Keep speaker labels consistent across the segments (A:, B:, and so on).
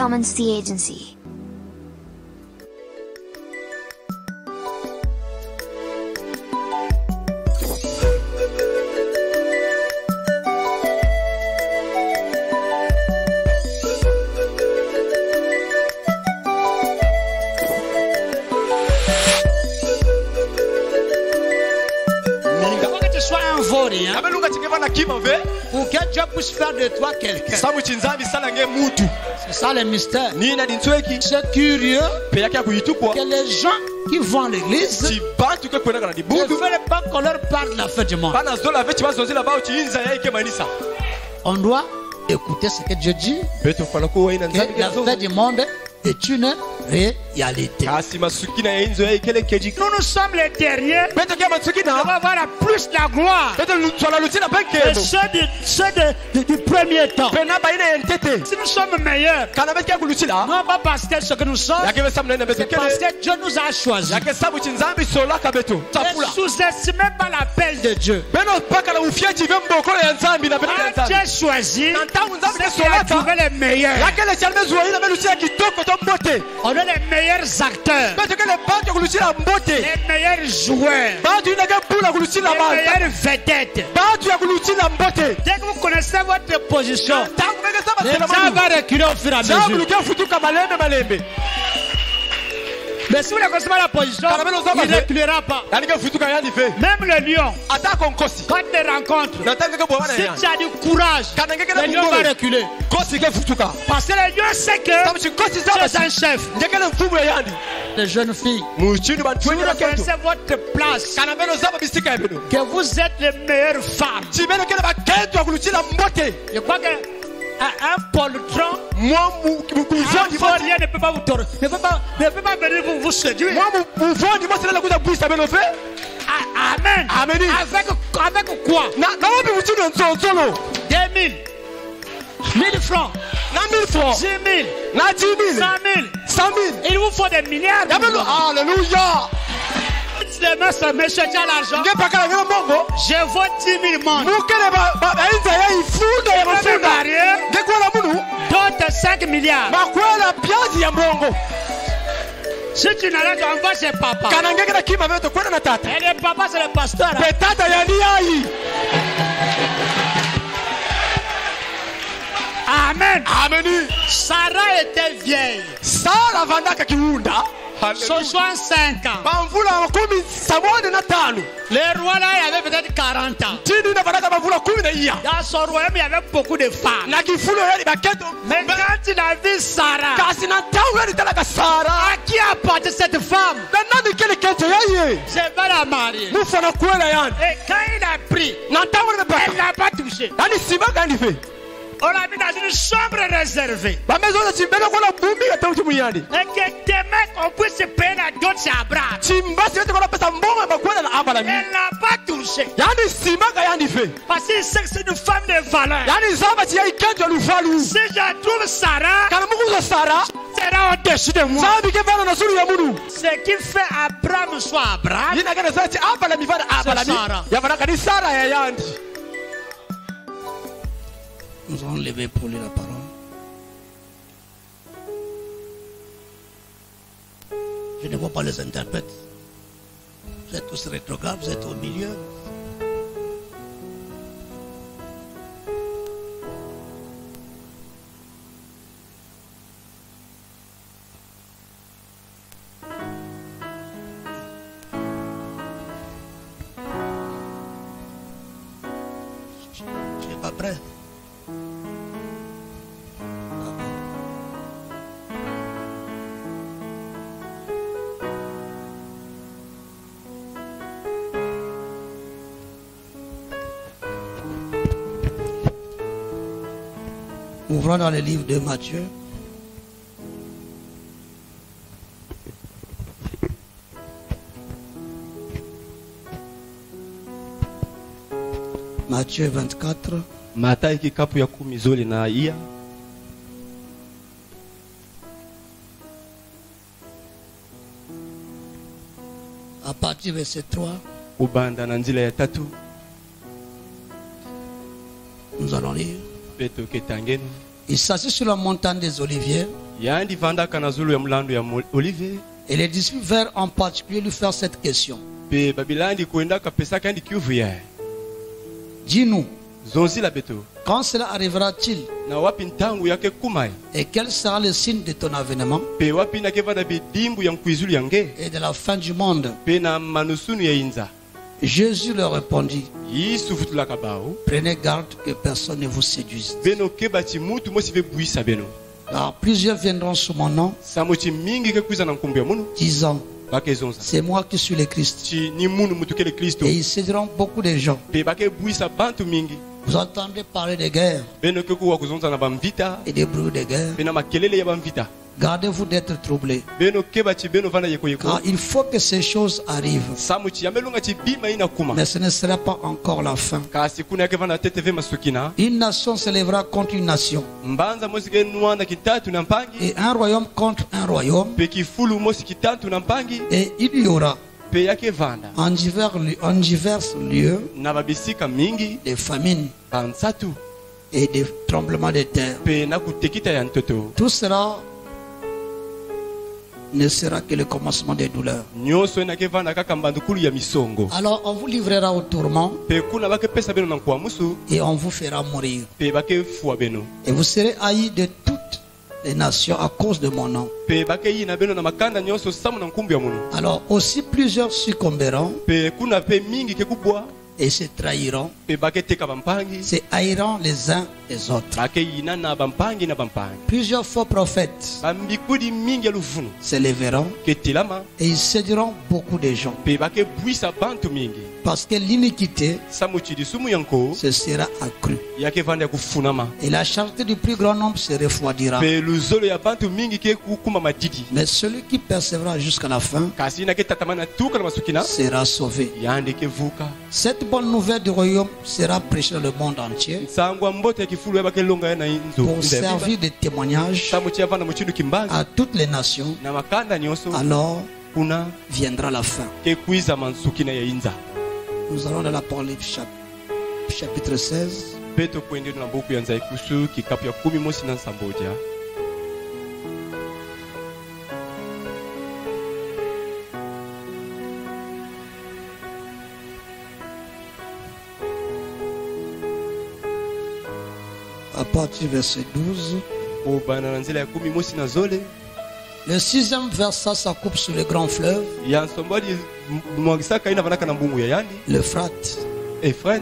A: Commons Sea Agency.
B: Pour que Dieu puisse faire de toi quelqu'un. C'est ça le mystère. C'est curieux que les gens qui vont à l'église ne veulent pas qu'on leur parle de la fête du monde. On doit écouter ce que Dieu dit, que la fête du monde est une réalité. Nous sommes les derniers. On va avoir plus la gloire que ceux du premier temps. Si nous sommes meilleurs, non pas parce que ce que nous sommes, c'est parce que Dieu nous a choisis. Ne sous-estimez pas l'appel de Dieu. Quand Dieu choisit, c'est qu'il a trouvé les meilleurs. On est les meilleurs acteurs, les meilleurs joueurs, les meilleures vedettes. Dès que vous connaissez votre position, ça va reculer au fur et à mesure. Mais si vous ne connaissez pas la position, il ne reculera pas. Même le lion, quand il te rencontre, si tu as du courage, le lion va reculer. Parce que le lion sait que tu es un chef. Les jeunes filles, vous reconnaissez votre place, que vous êtes les meilleures femmes. Je crois que un poltron, rien ne peut pas vous tourner, ne peut pas venir vous séduire. Amen. Avec quoi? 2000, 1000 francs, 10 000, 100 000. Il vous faut des milliards. Alléluia. Demain, ce monsieur qui a l'argent, je vaux 10 000 mondes. D'autres 5 milliards. Si tu n'as rien, envoie chez papa. Et le papa, c'est le pasteur. Amen. Sarah était vieille. 65 ans. Le roi là, il avait peut-être 40 ans. Dans son royaume, il y avait beaucoup de femmes. Mais quand il a vu Sarah, à qui appartient cette femme? Je vais la marier. Et quand il a pris, elle ne l'a pas touché. On l'a mis dans une chambre réservée. Et que demain qu'on puisse payer la dot chez Abraham. Elle n'a pas touché. Parce que c'est une femme de valeur. Si je trouve Sarah, sera au-dessus de moi. Ce qui fait Abraham soit Abraham, c'est Sarah. Nous allons lever pour lire la parole. Je ne vois pas les interprètes. Vous êtes tous rétrogrades, vous êtes au milieu. Je n'ai pas prêt. Ouvrons dans le livre de Matthieu. Matthieu 24.
C: Mathayo kikapu ya 10 zoli na iya.
B: À partir du verset 3.
C: Ubanda na nzila ya 3.
B: Nous allons lire. Il s'assit sur la montagne des Oliviers.
C: yandi vandaka na zulu ya mlando ya Olivier.
B: Et les disciples vinrent en particulier lui faire cette question.
C: Pe babilandi kuendaka pesa kandi kiuvuya.
B: Dis-nous,
C: Zonzi la beto.
B: quand cela arrivera-t-il?
C: Na wapi ntangu yake kumai.
B: Et quel sera le signe de ton avènement
C: Pe wapi na keva na bidimbu ya mkwizulu yange.
B: et de la fin du monde?
C: Pe na manusunu ya inza.
B: Jésus leur répondit,
C: Yisu futula kabao.
B: prenez garde que personne ne vous séduise.
C: Beno kebati mutu mosi ve buisa beno.
B: Car plusieurs viendront sous mon nom,
C: Samochi mingi ke kuiza na nkumbi ya munu.
B: disant,
C: Bake zonza.
B: c'est moi qui suis le Christ.
C: Chi ni munu mutukele Kristo.
B: Et ils séduiront beaucoup de gens.
C: Pe bake buisa bantu mingi.
B: Vous entendez parler de guerre
C: Beno ke kuwa kuzonza na bamvita.
B: et des bruits de guerre.
C: Pe na makelele ya bamvita.
B: Gardez-vous d'être troublés.
C: Beno kebati beno vana yeko yeko.
B: Car il faut que ces choses arrivent.
C: Samuchi yamelunga chi bima ina kuma.
B: Mais ce ne sera pas encore la fin.
C: Kasi kuna yake vana teteve masukina.
B: Une nation s'élèvera contre une nation.
C: Mbanza mosi ke nuana kitatu na mpangi.
B: Et un royaume contre un royaume.
C: Pe kifulu mosi kitatu na mpangi.
B: Et il y aura
C: Pe yake vanda.
B: en divers lieux
C: Na babisika mingi.
B: des famines
C: Bansatu.
B: et des tremblements de terre.
C: Pe na kutekita ya ntoto.
B: Tout cela ne sera que le commencement des douleurs.
C: Nyoso na ke vanda kaka mbandukulu ya misongo.
B: Alors on vous livrera au tourment
C: Pe kuna bake pesa beno na nkwamusu.
B: et on vous fera mourir.
C: Pe bake fua beno.
B: Et vous serez haïs de toutes les nations à cause de mon nom.
C: Pe bake yina beno na makanda nyoso samu na nkumbi ya munu.
B: Alors aussi plusieurs succomberont
C: Pe kuna pe mingi ke kubwa.
B: et se trahiront,
C: Pe bake teka bampangi.
B: se haïront les uns les autres.
C: Bake yina na bampangi na bampangi.
B: Plusieurs faux prophètes
C: Bambikudi mingi ya lufunu.
B: s'élèveront
C: Ke tilama.
B: et ils séduiront beaucoup de gens.
C: Pe bake buisa bantu mingi.
B: Parce que l'iniquité
C: Samuchi di sumu yanko.
B: se sera accrue.
C: Yake vanda ya kufunama.
B: Et la charité du plus grand nombre se refroidira.
C: Pe luzolo ya bantu mingi ke kukuma madidi.
B: Mais celui qui persévérera jusqu'à la fin
C: Kasi na ke tatamana tuka na masukina.
B: sera sauvé.
C: Yande ke vuka.
B: Cette bonne nouvelle du royaume sera prêchée dans le monde entier
C: Sangwa mbote ya kifulu ya bake longa ya na inzo.
B: pour servir de témoignage
C: Samuchi ya vanda muchindu kimbanzi.
B: à toutes les nations.
C: Na makanda nyonso.
B: Alors
C: Kuna
B: viendra la fin.
C: ke kuiza mansukina ya inza.
B: Nous allons dans l'Apocalypse chapitre 16.
C: Beto kwende na buku ya nzai kusu kikapu ya 10 mosi na nsamboja.
B: À partir du verset 12.
C: Obana na nzela ya 10 mosi na zole.
B: Le 6e versant s'accoupe sur le grand fleuve,
C: Ya nsombali mwangisaka ina vanaka na mbungu ya yandi.
B: l'Euphrate,
C: Efrat.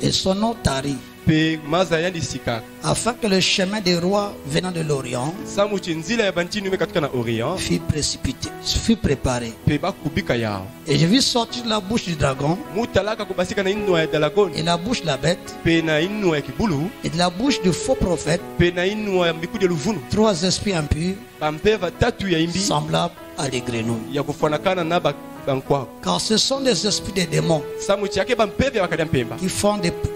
B: et son eau tarit,
C: Pe maza yandi sikaka.
B: afin que le chemin des rois venant de l'Orient
C: Samuchi nzila ya bantinu katika na Orient.
B: fut précipité, fut préparé.
C: Pe bakubika yao.
B: Et je vis sortir de la bouche du dragon
C: Mutalaka kubasika na inua ya dalagon.
B: et la bouche de la bête
C: Pe na inua ya kibulu.
B: et de la bouche du faux prophète
C: Pe na inua ya mbikudi ya luvunu.
B: 3 esprits impurs
C: Pampeva tatu ya imbi.
B: semblables à des grenouilles.
C: Ya kufanakana na bankwa.
B: Car ce sont des esprits des démons
C: Samuchi yake bampeve wakadya mpemba.
B: qui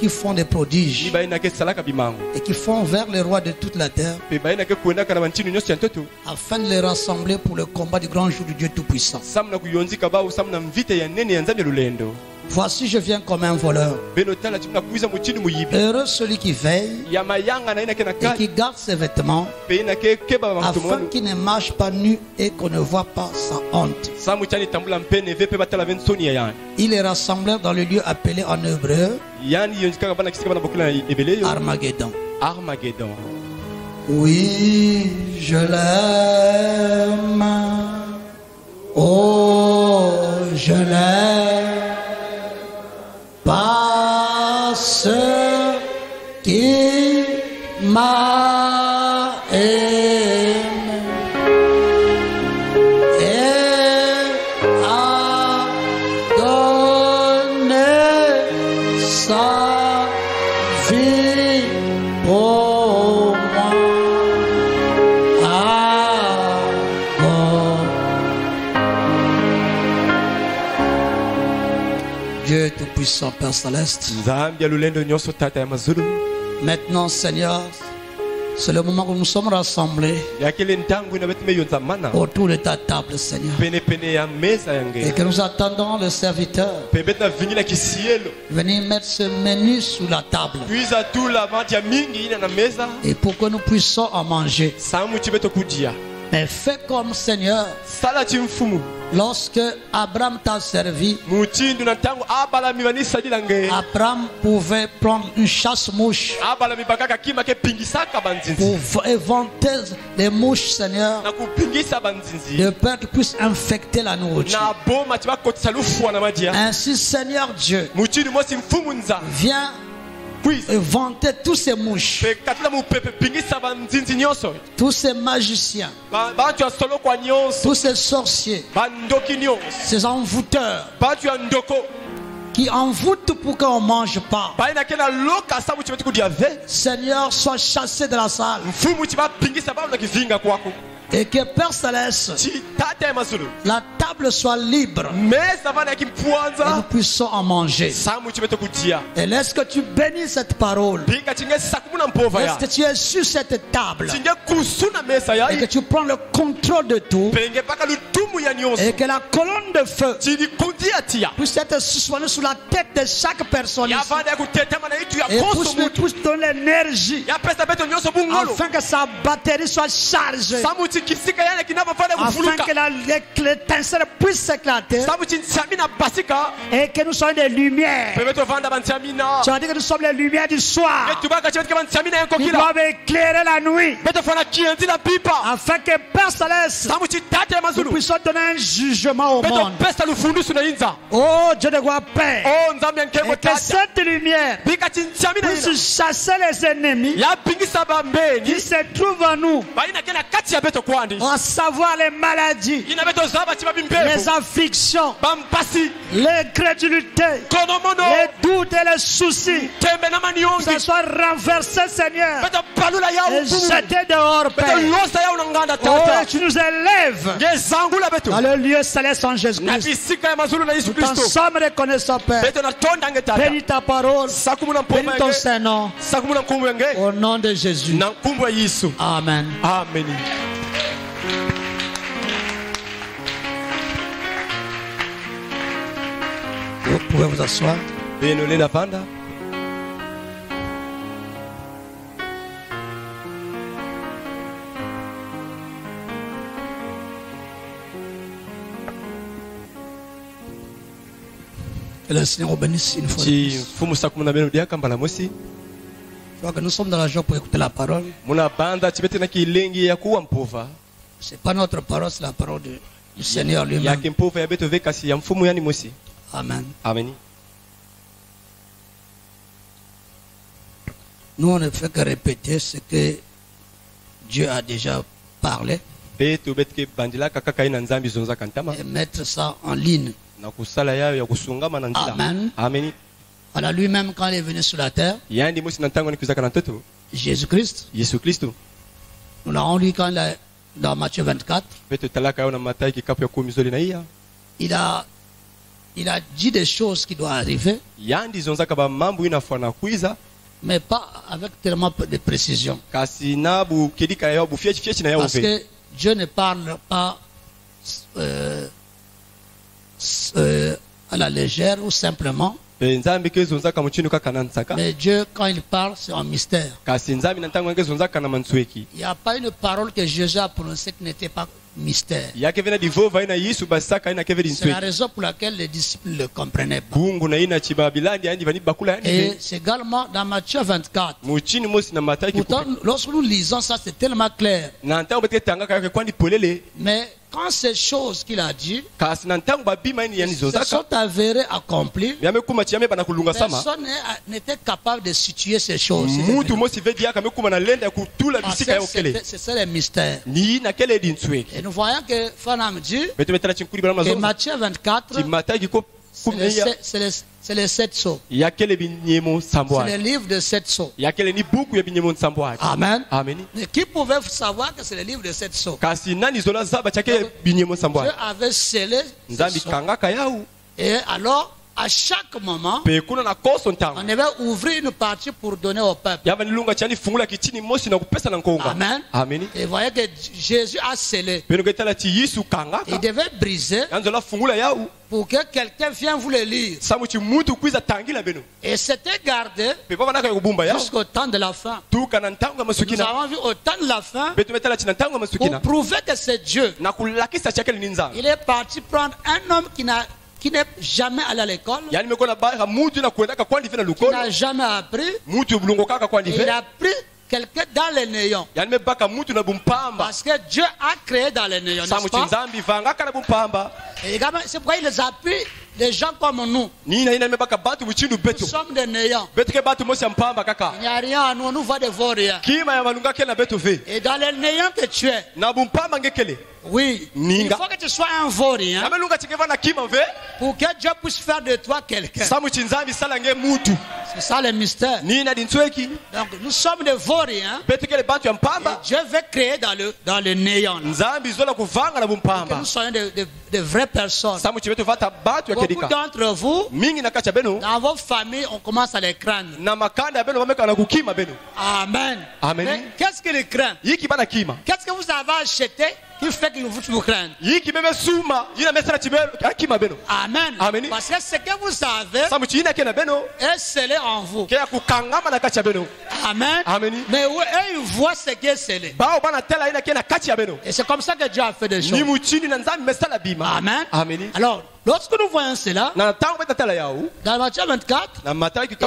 B: font des prodiges
C: Ibaina ke salaka bimango.
B: et qui font vers les rois de toute la terre
C: Pe baina ke kuendaka na bantinu nyosi ya ntoto.
B: afin de les rassembler pour le combat du grand jour du Dieu Tout-Puissant.
C: Samna kuyonzika bao samna mvite ya nene ya nzambe lulendo.
B: Voici, je viens comme un voleur.
C: Beno tala chimna kuiza muchini muyibi.
B: Heureux celui qui veille
C: Ya mayanga na ina ke na
B: et
C: kati.
B: qui garde ses vêtements
C: Pe ina ke keba
B: afin
C: bamtumwanu.
B: qu'il ne marche pas nu et qu'on ne voit pas sa honte.
C: Samu chani tambula mpene vepe batala vensoni ya yani.
B: Il est rassemblé dans le lieu appelé en hébreu
C: Yani yonzika bana kisika bana bokula ebeleyo.
B: Armageddon.
C: Armageddon.
B: Oui, je l'aime. Oh, je l'aime. Parce qu'il m'a aimé et a donné sa vie pour moi. Dieu Tout-Puissant, Père Céleste.
C: Nzambi ya lulendo nyonso tata ya mazulu.
B: Maintenant, Seigneur, C'est le moment où nous sommes rassemblés autour de ta table, Seigneur. Et que nous attendons le serviteur venir mettre ce menu sous la table. Et pour que nous puissions en manger. Mais fais comme Seigneur. Lorsque Abraham t'a servi, Abraham pouvait prendre une chasse-mouche pour éventer les mouches, Seigneur, de peur qu'ils puissent infecter la nourriture. Ainsi, Seigneur Dieu, viens éventer tous ces mouches, tous ces magiciens, tous ces sorciers, ces envoûteurs qui envoûtent pour qu'on ne mange pas. Seigneur, sois chassé de la salle. Et que Père Céleste, la table soit libre et nous puissions en manger. Et laisse que tu bénisses cette parole. Laisse que tu es sur cette table et que tu prends le contrôle de tout. Et que la colonne de feu puisse être suspendue sur la tête de chaque personne ici. Et puisse donner l'énergie afin que sa batterie soit chargée, afin que l'étincelle puisse s'éclater et que nous soyons des lumières. Tu as dit que nous sommes les lumières du soir qui doivent éclairer la nuit, afin que Père Céleste, nous puissions donner un jugement au monde. Oh Dieu de gloire, Père, et que cette lumière puisse chasser les ennemis qui se trouvent en nous, à savoir les maladies, les afflictions, l'incrédulité, les doutes et les soucis. Que ça soit renversé, Seigneur, et jeté dehors, Père. Oh, tu nous élèves dans le lieu céleste en Jésus-Christ. Nous t'en sommes reconnaissants, Père. Bénis ta parole, bénis ton Saint-Nom, au nom de Jésus. Amen.
C: Amen.
B: Vous pouvez vous asseoir. Que le Seigneur vous bénisse une fois de plus. Je crois que nous sommes dans la joie pour écouter la parole. Ce n'est pas notre parole, c'est la parole du Seigneur lui-même. Amen.
C: Amen.
B: Nous, on ne fait que répéter ce que Dieu a déjà parlé et mettre ça en ligne. Amen.
C: Amen.
B: Voilà, lui-même, quand il est venu sur la terre, Jésus-Christ, nous l'avons lu quand dans Matthieu 24, il a dit des choses qui doivent arriver, mais pas avec tellement de précision. Parce que Dieu ne parle pas à la légère ou simplement. Mais Dieu, quand il parle, c'est un mystère. Il n'y a pas une parole que Jésus a prononcée qui n'était pas mystère. C'est la raison pour laquelle les disciples ne le comprenaient pas. Et c'est également dans Matthieu 24. Pourtant, lorsque nous lisons ça, c'est tellement clair. Mais quand ces choses qu'il a dit se sont avérées accomplies, personne n'était capable de situer ces choses. C'est ça le mystère. Et nous voyons que Fanam dit que Matthieu 24, c'est les 7 sceaux. C'est le livre de 7 sceaux. Amen. Mais qui pouvait savoir que c'est le livre de 7 sceaux? Dieu avait scellé ce sceau. Et alors, À chaque moment, on devait ouvrir une partie pour donner au peuple. Amen.
C: Amen.
B: Et vous voyez que Jésus a scellé. Il devait briser pour que quelqu'un vienne vous le lire. Et c'était gardé jusqu'au temps de la fin. Nous avons vu au temps de la fin pour prouver que c'est Dieu. Il est parti prendre un homme qui n'est jamais allé à l'école, qui n'a jamais appris, et il a pris quelqu'un dans les néants. Parce que Dieu a créé dans les néants, n'est-ce pas? Et c'est pourquoi il les a pris des gens comme nous. Nous sommes des néants. Il n'y a rien à nous, nous voit des vauriens. Et dans les néants que tu es, oui, il faut que tu sois un vaurien pour que Dieu puisse faire de toi quelqu'un. C'est ça le mystère. Donc nous sommes des vauriens et Dieu veut créer dans le néant. Que nous soyons de vraies personnes. Beaucoup d'entre vous, dans vos familles, on commence à les craindre. Amen.
C: Amen.
B: Qu'est-ce qu'il craint? Qu'est-ce que vous avez acheté qui fait que vous craignez? Amen.
C: Amen.
B: Parce que ce que vous avez est scellé en vous. Amen.
C: Amen.
B: Mais eux, ils voient ce qui est scellé. Et c'est comme ça que Dieu a fait des choses. Amen.
C: Amen.
B: Alors, lorsque nous voyons cela, dans Matthieu 24,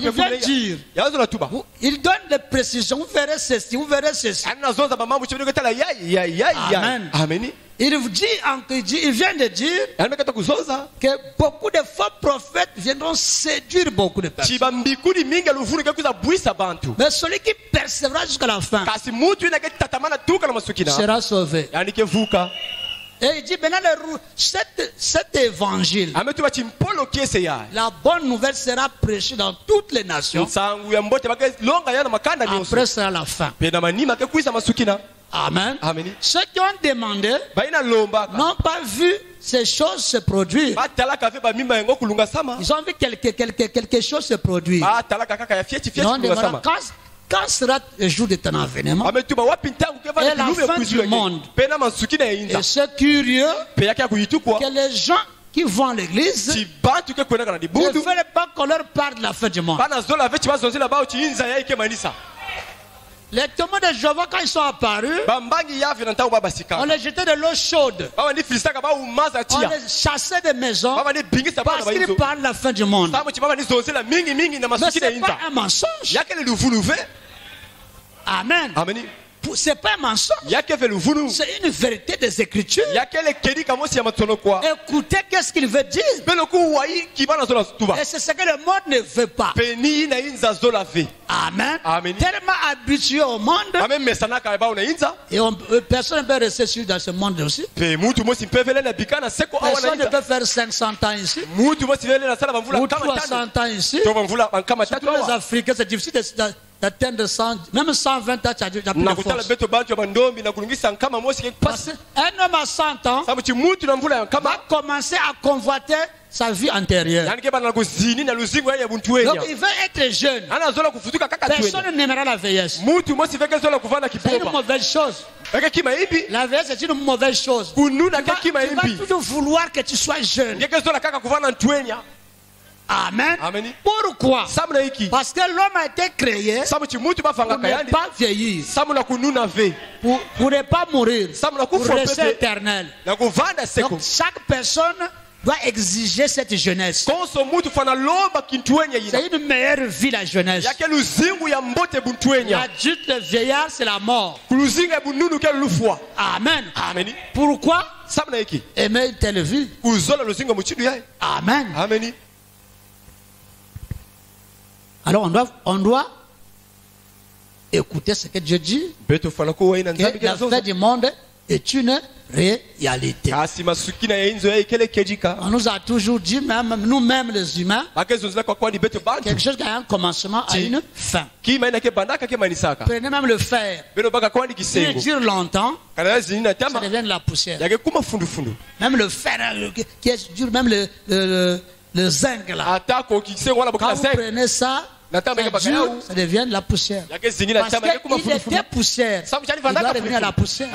B: il vient dire, il donne des précisions. Vous verrez ceci, vous verrez ceci. Amen.
C: Amen.
B: Il vient de dire que beaucoup de faux prophètes viendront séduire beaucoup de personnes. Mais celui qui persévérera jusqu'à la fin sera sauvé. Et il dit maintenant cet évangile, la bonne nouvelle sera prêchée dans toutes les nations. Après sera la fin. Amen.
C: Amen.
B: Ceux qui ont demandé n'ont pas vu ces choses se produire. Ils ont vu quelque chose se produire. Ils ont demandé quand sera le jour de ton avènement et la fin du monde. Et c'est curieux que les gens qui vont à l'église ne veulent pas qu'on leur parle de la fin du monde. Les témoins de Jéhovah, quand ils sont apparus, on les jetait de l'eau chaude. On les chassait des maisons parce qu'ils parlent de la fin du monde. Mais ce n'est pas un mensonge. Amen. C'est pas un mensonge. C'est une vérité des Écritures. Écoutez qu'est-ce qu'il veut dire. Et c'est ce que le monde ne veut pas. Amen.
C: Amen.
B: Tellement habitué au monde. Et personne ne peut rester dans ce monde aussi. Personne ne peut faire 500 ans ici. Ou 300 ans ici. Tous les Africains, c'est difficile d'atteindre 100, même 120 ans, tu as plus de force. Parce qu'un homme à 100 ans va commencer à convoiter sa vie antérieure. Donc il veut être jeune. Personne n'aimera la vieillesse. C'est une mauvaise chose. La vieillesse est une mauvaise chose. Tu vas toujours vouloir que tu sois jeune. Amen.
C: Amen.
B: Pourquoi? Parce que l'homme a été créé pour ne pas vieillir, pour ne pas mourir, pour rester éternel. Donc chaque personne doit exiger cette jeunesse. C'est une meilleure vie, la jeunesse. L'adulte, le vieillard, c'est la mort. Amen.
C: Amen.
B: Pourquoi? Aimer une telle vie. Amen.
C: Amen.
B: Alors on doit écouter ce que Dieu dit. Que la fin du monde est une réalité. On nous a toujours dit, même nous-mêmes les humains, quelque chose qui a un commencement a une fin. Prenez même le fer. S'il dure longtemps, ça devient de la poussière. Même le fer qui est dur, même le zinc là. Quand vous prenez ça, ça devient de la poussière. Parce qu'il était poussière. Il doit devenir la poussière.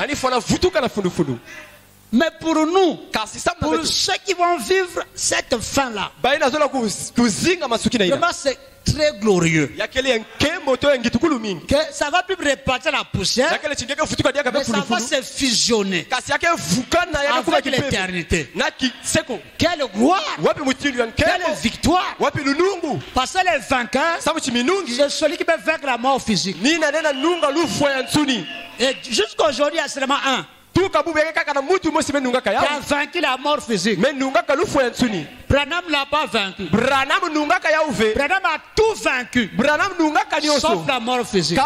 B: Mais pour nous, pour ceux qui vont vivre cette fin-là, vraiment c'est très glorieux. Que ça va plus répartir la poussière, mais ça va se fusionner avec l'éternité. Quelle gloire, quelle victoire. Parce que les vainqueurs, c'est celui qui peut vaincre la mort physique. Et jusqu'aujourd'hui, il y a seulement un qui a vaincu la mort physique. Branham ne l'a pas vaincu. Branham a tout vaincu, sauf la mort physique.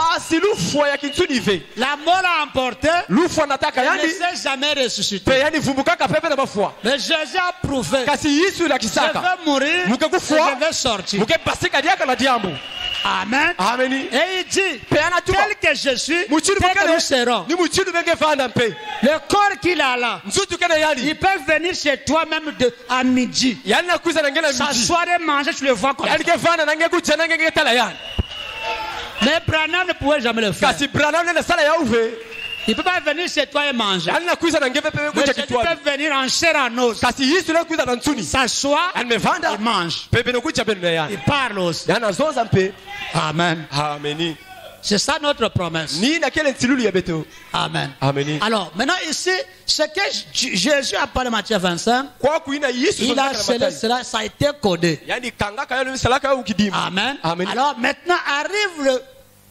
B: La mort l'a emporté. Il ne s'est jamais ressuscité. Mais Jésus a prouvé: je vais mourir et je vais sortir. Amen. Et il dit: tel que je suis, tel que nous serons. Le corps qu'il a là, il peut venir chez toi même à midi, s'asseoir et manger, tu le vois comme ça. Mais Branham ne pouvait jamais le faire. Il ne peut pas venir chez toi et manger. Mais il peut venir en chair en os, s'asseoir et mange. Il parle aussi. Amen. C'est ça notre promesse. Amen. Alors maintenant ici, ce que Jésus a parlé en Matthieu 25, il a cela, ça a été codé. Amen. Alors maintenant arrive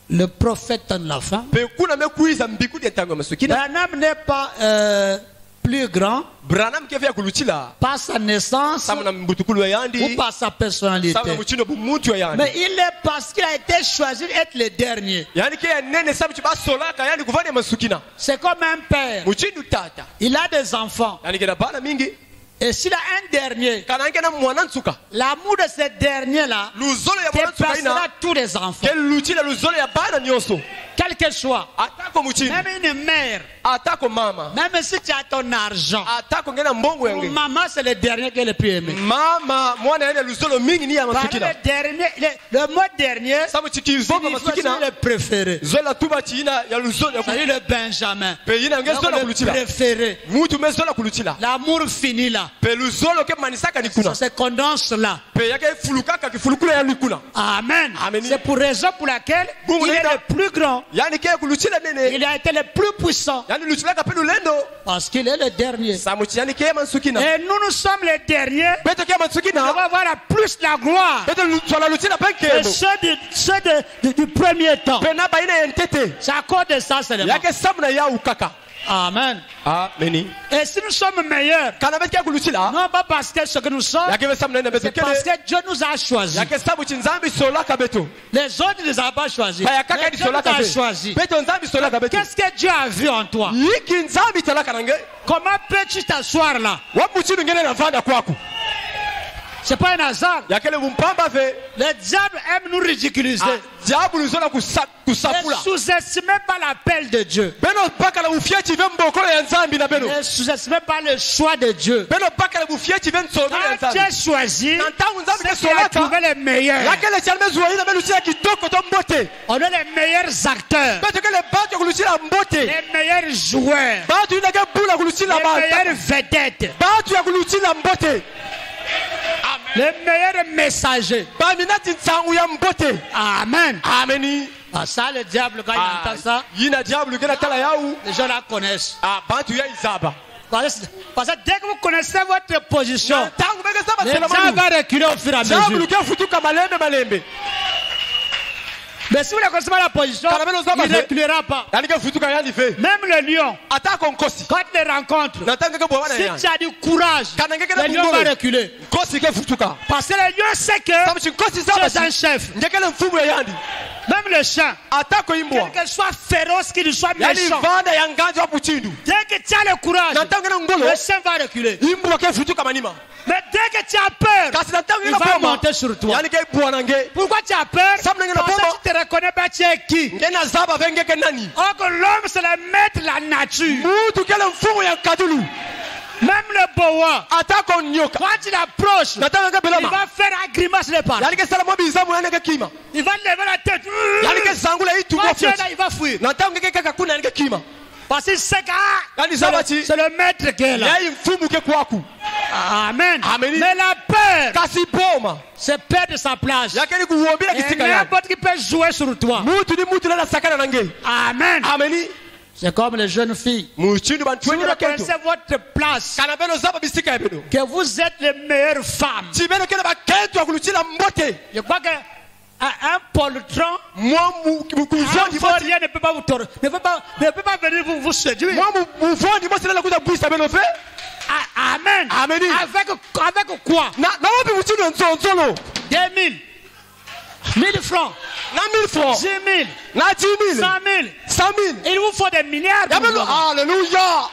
B: le prophète de la fin. Branham n'est pas plus grand par sa naissance ou par sa personnalité, mais il est parce qu'il a été choisi d'être le dernier. C'est comme un père, il a des enfants, et s'il a un dernier, l'amour de ce dernier-là dépassera tous les enfants. Quel que soit, même une mère, même si tu as ton argent, pour maman c'est le dernier qui est le plus aimé. Le mot dernier, c'est le préféré. C'est le Benjamin, le préféré. L'amour fini là, ça se condense là. Amen. C'est pour raison pour laquelle il est le plus grand. Il a été le plus puissant parce qu'il est le dernier. Et nous sommes les derniers. On va avoir plus la gloire que ceux du premier temps. C'est à cause de ça seulement. Amen. Et si nous sommes meilleurs, non pas parce que ce que nous sommes, c'est parce que Dieu nous a choisis. Les autres ne nous ont pas choisis. Mais Dieu nous a choisis. Qu'est-ce que Dieu a vu en toi? Comment peux-tu t'asseoir là? C'est pas un hasard. Le diable aime nous ridiculiser. Ne sous-estimez pas l'appel de Dieu. Ne sous-estimez pas le choix de Dieu. Quand tu es choisi, c'est qu'il a trouvé les meilleurs. On a les meilleurs acteurs, les meilleurs joueurs, les meilleures vedettes, les meilleurs messagers. Amen. Ah, ça, le diable, quand il entend ça, les gens la connaissent. Parce que dès que vous connaissez votre position, le diable va reculer au fur et à mesure. Mais si vous ne connaissez pas la position, il ne reculera pas. Même le lion, quand il le rencontre, si tu as du courage, le lion va reculer. Parce que le lion sait que tu es un chef. Même le chien, quel que soit féroce, qu'il soit méchant, dès que tu as le courage, le chien va reculer. Mais dès que tu as peur, il va monter sur toi. Pourquoi tu as peur? Parce que tu ne te reconnais pas, tu es qui? Or que l'homme c'est le maître de la nature. Même le boa,
A: atako nyoka
B: quand il approche,
A: nataka
B: il
A: belama
B: va faire la grimace les parents.
A: yani ke sala mo bizamu yani ke kima
B: Il va lever la tête.
A: yani ke zangula itu mo
B: Quand tu es
A: fiot
B: là, il va fuir.
A: nataka ke kaka kuna yani ke kima
B: Parce qu'il sait que
A: yani sabati
B: c'est le maître qui est là.
A: yayi mfumu ke kwaku
B: Amen.
A: Amen.
B: Mais la peur,
A: kasi boma
B: c'est perdre sa place.
A: yake ni kuombira
B: Et
A: kisika yani
B: n'importe qui peut jouer sur toi.
A: mutu ni mutu na sakana nange
B: Amen.
A: ameni
B: C'est comme les jeunes filles.
A: muchindi bantu
B: Si vous
A: wenye bakento
B: reconnaissez votre place,
A: kana beno zaba bisika beno
B: que vous êtes les meilleures femmes.
A: tibeno kele bakento akuluchila mbote
B: Je crois que un poltron,
A: moi
B: un
A: mukuvondi
B: vaurien ne peut pas vous tourner, ne peut pas venir vous séduire.
A: moi muvondi moi c'est là kuza buisa beno fe
B: Amen.
A: Amen.
B: Avec quoi?
A: na wapi muchindi nzonzolo
B: 2000, 1000 francs,
A: na 1000 francs
B: 10 000,
A: na 10 000
B: 100 000.
A: 100 000
B: Il vous faut des milliards.
A: yamelu haleluya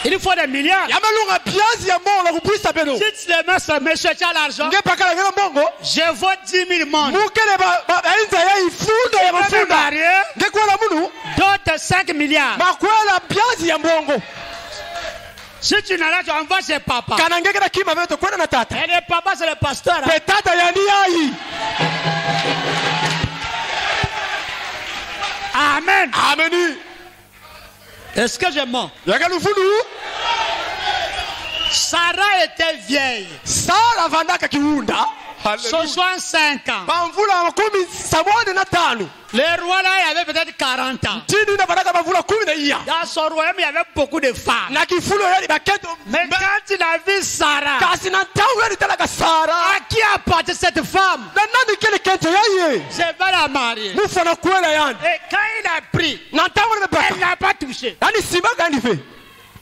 B: Il faut des milliards.
A: yamelunga piazi ya mbongo la kubuisa beno
B: Si tu les mets, mais chercher l'argent,
A: nge pakala ngela mbongo
B: je vaux 10 000 monde.
A: mukele bainza ya ifunda ya
B: Je vais me
A: mafunda
B: marier,
A: nge kwela munu
B: d'autres 5 milliards.
A: makwela piazi ya mbongo
B: Si tu n'as là, tu envoies chez papa.
A: kana ngeke na kima veto kwenda na tata
B: Et le papa, c'est le pasteur. Hein?
A: pe tata ya ndiyayi
B: Amen.
A: ameni
B: Est-ce que je mens?
A: yake lufunu
B: Sarah était vieille.
A: sala vandaka kiunda
B: 65 ans.
A: bamvula 15
B: Le roi là, il avait peut-être 40 ans.
A: tini na vandaka bamvula 10
B: Dans son royaume, il y avait beaucoup de femmes.
A: na kifulo yali baketo
B: Mais quand il a vu Sarah,
A: kasi na ntango yali talaka sara
B: à qui appartient cette femme?
A: na nani kele kento yaye
B: Je vais la marier.
A: mufana kwela yani
B: Et quand il a pris,
A: na ntango
B: elle
A: nimepata
B: n'a pas touché.
A: yani simaka yani fe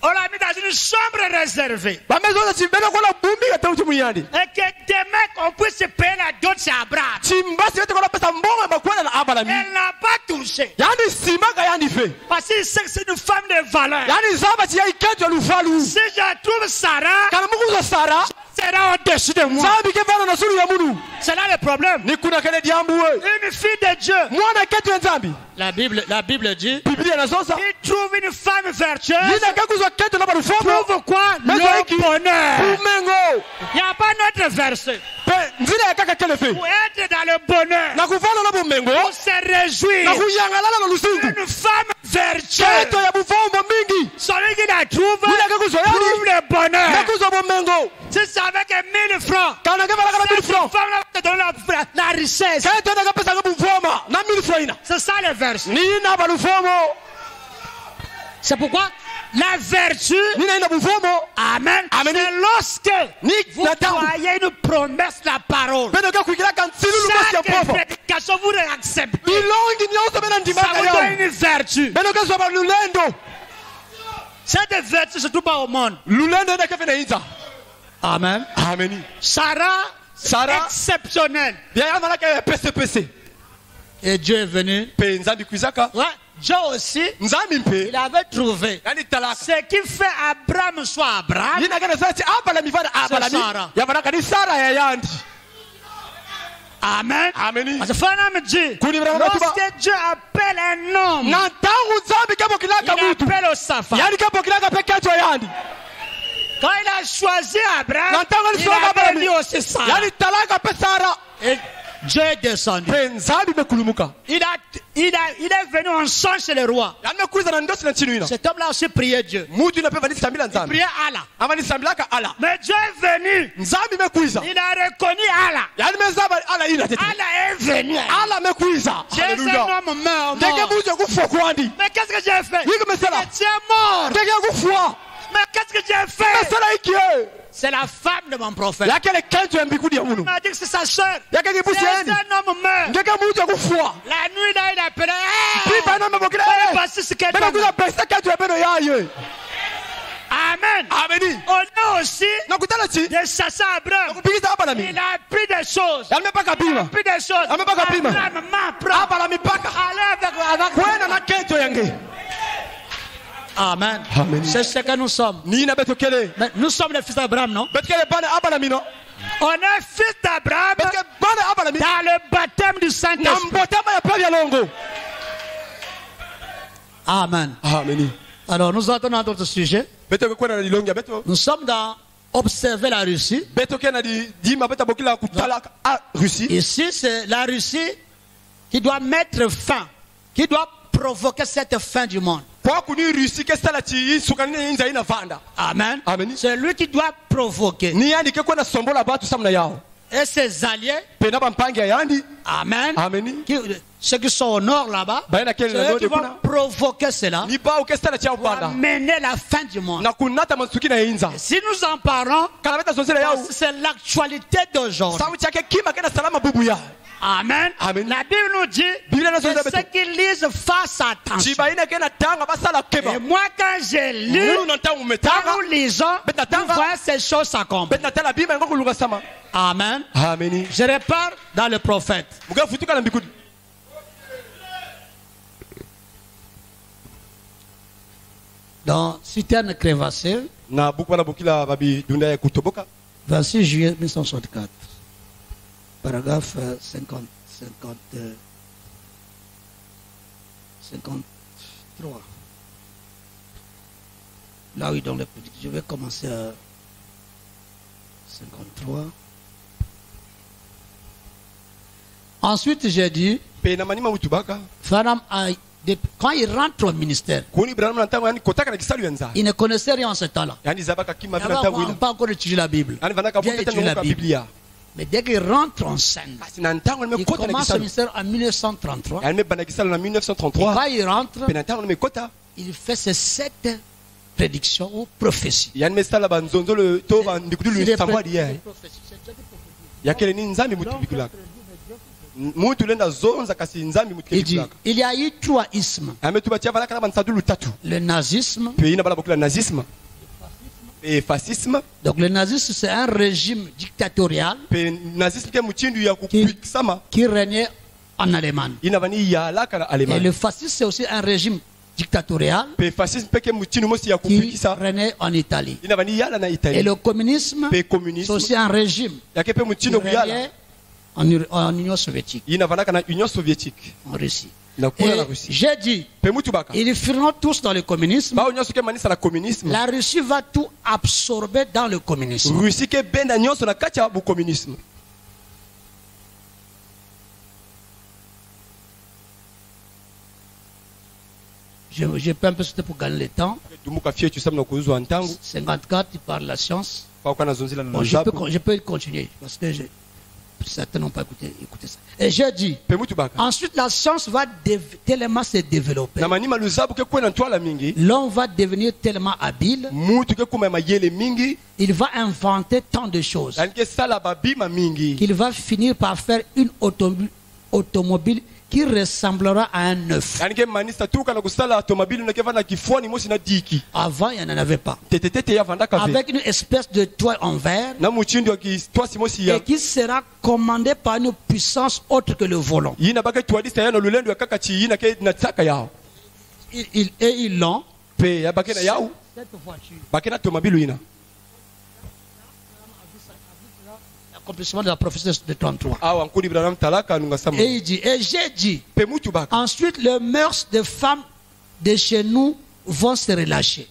B: On l'a mis dans une chambre réservée.
A: bamezoza chimbele kola bumbi katauti muyandi
B: Et que demain qu'on puisse payer la dot chez Abraham.
A: chimbasi yote kola pesa mbongo makwela na abalami
B: Elle n'a pas touché.
A: yani simaka yani fe
B: Parce qu'il sait que c'est une femme de valeur.
A: yani zaba chi yaiketo lufalu
B: Si je trouve Sarah,
A: kana mukuza sara
B: elle sera au-dessus de moi.
A: zambi ke vana na sulu ya munu
B: C'est là le problème.
A: ni kuna kele diambu we
B: Une fille de Dieu.
A: mwana ketu ya nzambi
B: La Bible dit,
A: biblia nazosa
B: il trouve une femme vertueuse.
A: yina kekuzwa ketu na balufomo
B: Trouve quoi?
A: Mais
B: Le bonheur.
A: bumengo
B: Il n'y a pas notre verset.
A: pe nzila ya kaka kele fe
B: Pour être dans le bonheur,
A: na kuvala na bumengo
B: pour se réjouir.
A: na kuyangalala na lusungu
B: Une femme vertueuse.
A: keto ya bufombo mingi
B: Celui qui la trouve,
A: yina kekuzwa
B: trouve
A: yani
B: le bonheur.
A: nakuzwa bumengo
B: Si c'est avec 1000 francs,
A: kana kevala kana 1000
B: cette
A: francs
B: femme va te donner la richesse.
A: keto na kapesa ka bufoma na 1000 francs ina
B: C'est ça le verset.
A: nina balufomo
B: C'est pourquoi la vertu,
A: nina ina bufomo
B: amen,
A: Amen.
B: c'est lorsque
A: ni
B: vous
A: natangu
B: croyez une promesse, la parole.
A: beno ke kuikila kantsilu lumosi ya
B: Chaque
A: popo
B: prédication, vous l'acceptez.
A: bilongi nyonso bena
B: Ça
A: ndimaka
B: vous
A: yao
B: donne une vertu.
A: beno ke zwa balulendo
B: Cette vertu se trouve pas au monde.
A: lulendo ina kefe na inza
B: Amen.
A: ameni
B: Sarah,
A: Sarah
B: exceptionnelle.
A: yaya malaka ya pese
B: Et Dieu est venu.
A: pe nzambi kuizaka
B: Ouais, Dieu aussi,
A: nzambi mpe
B: il avait trouvé.
A: yani talaka
B: Ce qui fait Abraham soit Abraham,
A: yina kana sasa abalami vana abalami
B: Sarah.
A: ya vanaka ni sara ya yandi
B: amen.
A: ameni
B: Parce que Fanam dit,
A: Kuni vraiment
B: lorsque Dieu appelle un homme,
A: na ntangu nzambi
B: il
A: kebokilaka mutu
B: appelle au Safa.
A: yani kebokilaka pe keto yandi
B: Quand il a choisi Abraham,
A: na ntangu
B: il
A: alisoka
B: avait mis
A: abalami
B: aussi Sarah.
A: yani talaka pe sara
B: Et Dieu est descendu.
A: pe nzambi mekulumuka
B: Il est venu en songe chez le roi.
A: yani mekuliza na ndosi na nchinu ina
B: Cet homme-là aussi priait Dieu.
A: mutu ina pe vanisambila nzambi
B: Priait Allah.
A: avanisambilaka ala
B: Mais Dieu est venu.
A: nzambi mekuiza
B: Il a reconnu Allah.
A: yani mezaba ala ina tete
B: Allah est venu.
A: ala mekuiza
B: J'ai un
A: haleluya
B: homme mort.
A: ndenge mutu kufua kwandi
B: Mais qu'est-ce que j'ai fait?
A: yiki mesela
B: Tu es mort.
A: ndenge kufua
B: Mais qu'est-ce que j'ai fait?
A: mesela iki
B: C'est la femme de mon prophète.
A: yakele keto ya mbikudi ya munu
B: Il m'a dit que c'est sa soeur.
A: yake kibusi
B: C'est
A: yani
B: un homme meurt.
A: ndenge mutu kufua
B: La nuit là, il a appelé.
A: pipa na mabokile
B: Voici ce qu'elle
A: bena
B: fait.
A: kuza pesa keto ya beno yaye
B: Amen.
A: ameni
B: On a aussi
A: nakutala chi
B: des chasseurs Abraham.
A: nakupigisa abala mi
B: Il a appris des choses.
A: yamepaka
B: Il a
A: pima
B: appris des choses.
A: Amepaka pima.
B: Abraham m'apprend.
A: abala mipaka
B: Allez avec
A: kwena na keto yange
B: Amen.
A: Amen.
B: C'est ce que nous sommes.
A: nina betokele
B: Mais nous sommes les fils d'Abraham, non?
A: betokele bana abala mino
B: On est fils d'Abraham
A: betokele bana abala mi
B: dans le baptême du
A: na
B: Saint-Esprit.
A: mbotama ya pavi ya longo
B: Amen.
A: ameni
B: Alors nous entrons dans notre sujet. Nous sommes dans observer la Russie. Ici c'est la Russie qui doit mettre fin, qui doit provoquer cette fin du monde. Amen. C'est lui qui doit provoquer. Et ses alliés, amen, ceux qui sont au nord là-bas, ceux qui vont provoquer cela, pour amener la fin du monde. Et si nous en parlons, c'est l'actualité d'aujourd'hui. Amen. La Bible nous dit que ceux qui lisent fassent attention. Et moi quand je lis, quand nous lisons, nous voyons ces choses s'accomplir. Amen. Je repars dans le prophète. Dans Citerne Crévassée, 26 juillet 1964. Paragraphe 53. Là oui, dans le petit, je vais commencer à 53. Ensuite, j'ai dit, quand il rentre au ministère, il ne connaissait rien en ce temps-là. Il n'a pas encore étudié la Bible. Bien étudié la Bible. Mais dès qu'il rentre en scène, il commence le ministère en 1933. Et quand il rentre, il fait ces 7 prédictions ou prophéties. Il dit, il y a eu 3 ismes. Le nazisme,
C: et fascisme.
B: Donc le nazisme c'est un régime dictatorial qui régnait en Allemagne. Et le fascisme c'est aussi un régime dictatorial qui régnait en Italie. Et le communisme c'est aussi un régime qui régnait en Union soviétique. En Russie. J'ai dit, ils finiront tous dans le communisme. La Russie va tout absorber dans le communisme. J'ai pas un peu sauté pour gagner le temps. 54, il parle de la science. Bon, je peux continuer parce que certains n'ont pas écouté ça. Et j'ai dit, ensuite la science va tellement se développer. L'homme va devenir tellement habile. Il va inventer tant de choses qu'il va finir par faire une automobile qui ressemblera à un œuf. Avant, il n'y en avait pas. Avec une espèce de toit en verre et qui sera commandé par une puissance autre que le volant. Et ils l'ont. Cette voiture. Accomplissement de la prophétie de 33. Et il dit, et j'ai dit, ensuite les mœurs des femmes de chez nous vont se relâcher.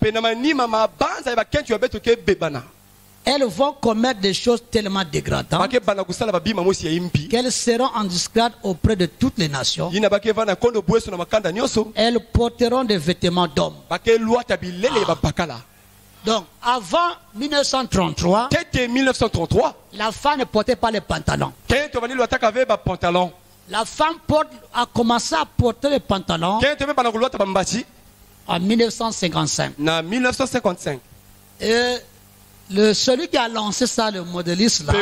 B: Elles vont commettre des choses tellement dégradantes qu'elles seront en disgrâce auprès de toutes les nations. Elles porteront des vêtements d'hommes. Donc, avant 1933, la femme ne portait pas les pantalons. La femme a commencé à porter les pantalons en 1955. Et celui qui a lancé ça, le modéliste là,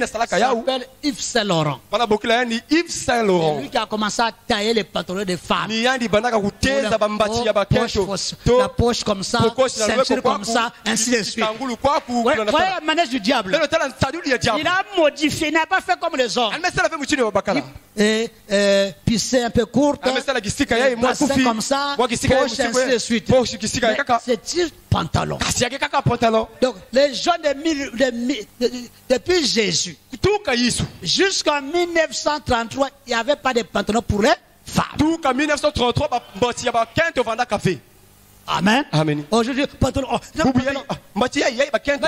B: s'appelle Yves Saint Laurent. C'est lui qui a commencé à tailler les pantalons des femmes. La poche comme ça, ceinture comme ça, ainsi de suite. Voyez la manège du diable. Il a modifié, il n'a pas fait comme les hommes. Et pisser un peu courte, bassin comme ça, poche, ainsi de suite. C'est tir pantalon. Donc les gens depuis Jésus jusqu'en 1933, il n'y avait pas de pantalon pour les femmes. Amen.
C: Amen.
B: Aujourd'hui, pantalon. Mais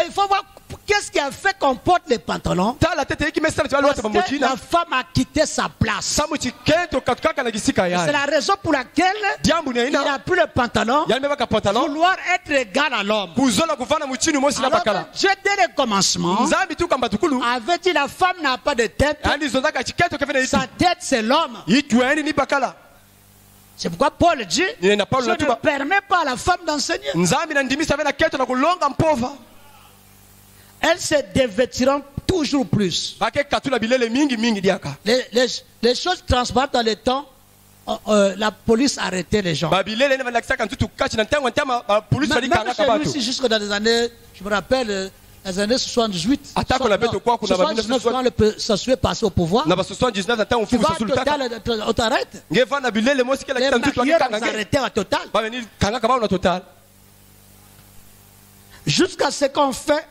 B: il faut voir qu'est-ce qui a fait qu'on porte les pantalons. Parce que la femme a quitté sa place. C'est la raison pour laquelle il n'a plus le pantalon. Vouloir être égal à l'homme. Alors que Dieu, dès le commencement, avait dit la femme n'a pas de tête. Sa tête, c'est l'homme. C'est pourquoi Paul dit, je ne permets pas à la femme d'enseigner. Elles se dévêtiront toujours plus. Les choses transparentes dans le temps, la police arrêtait les gens. Même chez nous ici, jusque dans les années, je me rappelle, les années 78, 79, quand le Sassou est passé au pouvoir, tu vas à Total, on t'arrête. Les maquilleurs nous arrêtaient à Total. Jusqu'à ce qu'on fait,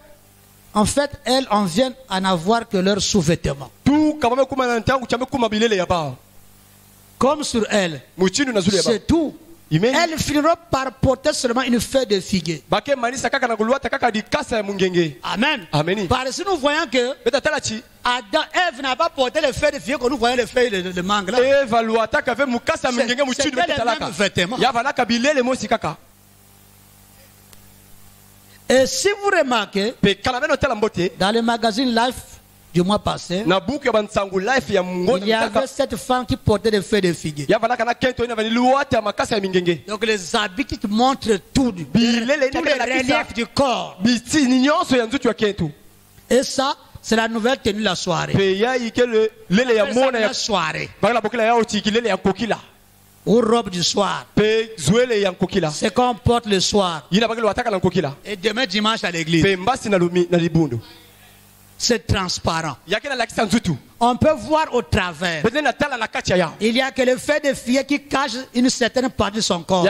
B: en fait, elles en viennent à n'avoir que leurs sous-vêtements. Comme sur elles, c'est tout. Elles finiront par porter seulement une feuille de figuier. Amen. Parce que nous voyons que Adam, Ève n'a pas porté les feuilles de figuier comme nous voyons les feuilles de mangue là. C'est les mêmes vêtements. Et si vous remarquez, dans le magazine Life du mois passé, il y avait cette femme qui portait des feuilles de figuier. Donc les habits qui montrent tout le relief du corps. Et ça, c'est la nouvelle tenue de la soirée. Ou robe du soir. C'est qu'on porte le soir. Et demain dimanche à l'église. C'est transparent. On peut voir au travers. Il y a que le fait de fille qui cache une certaine partie de son corps.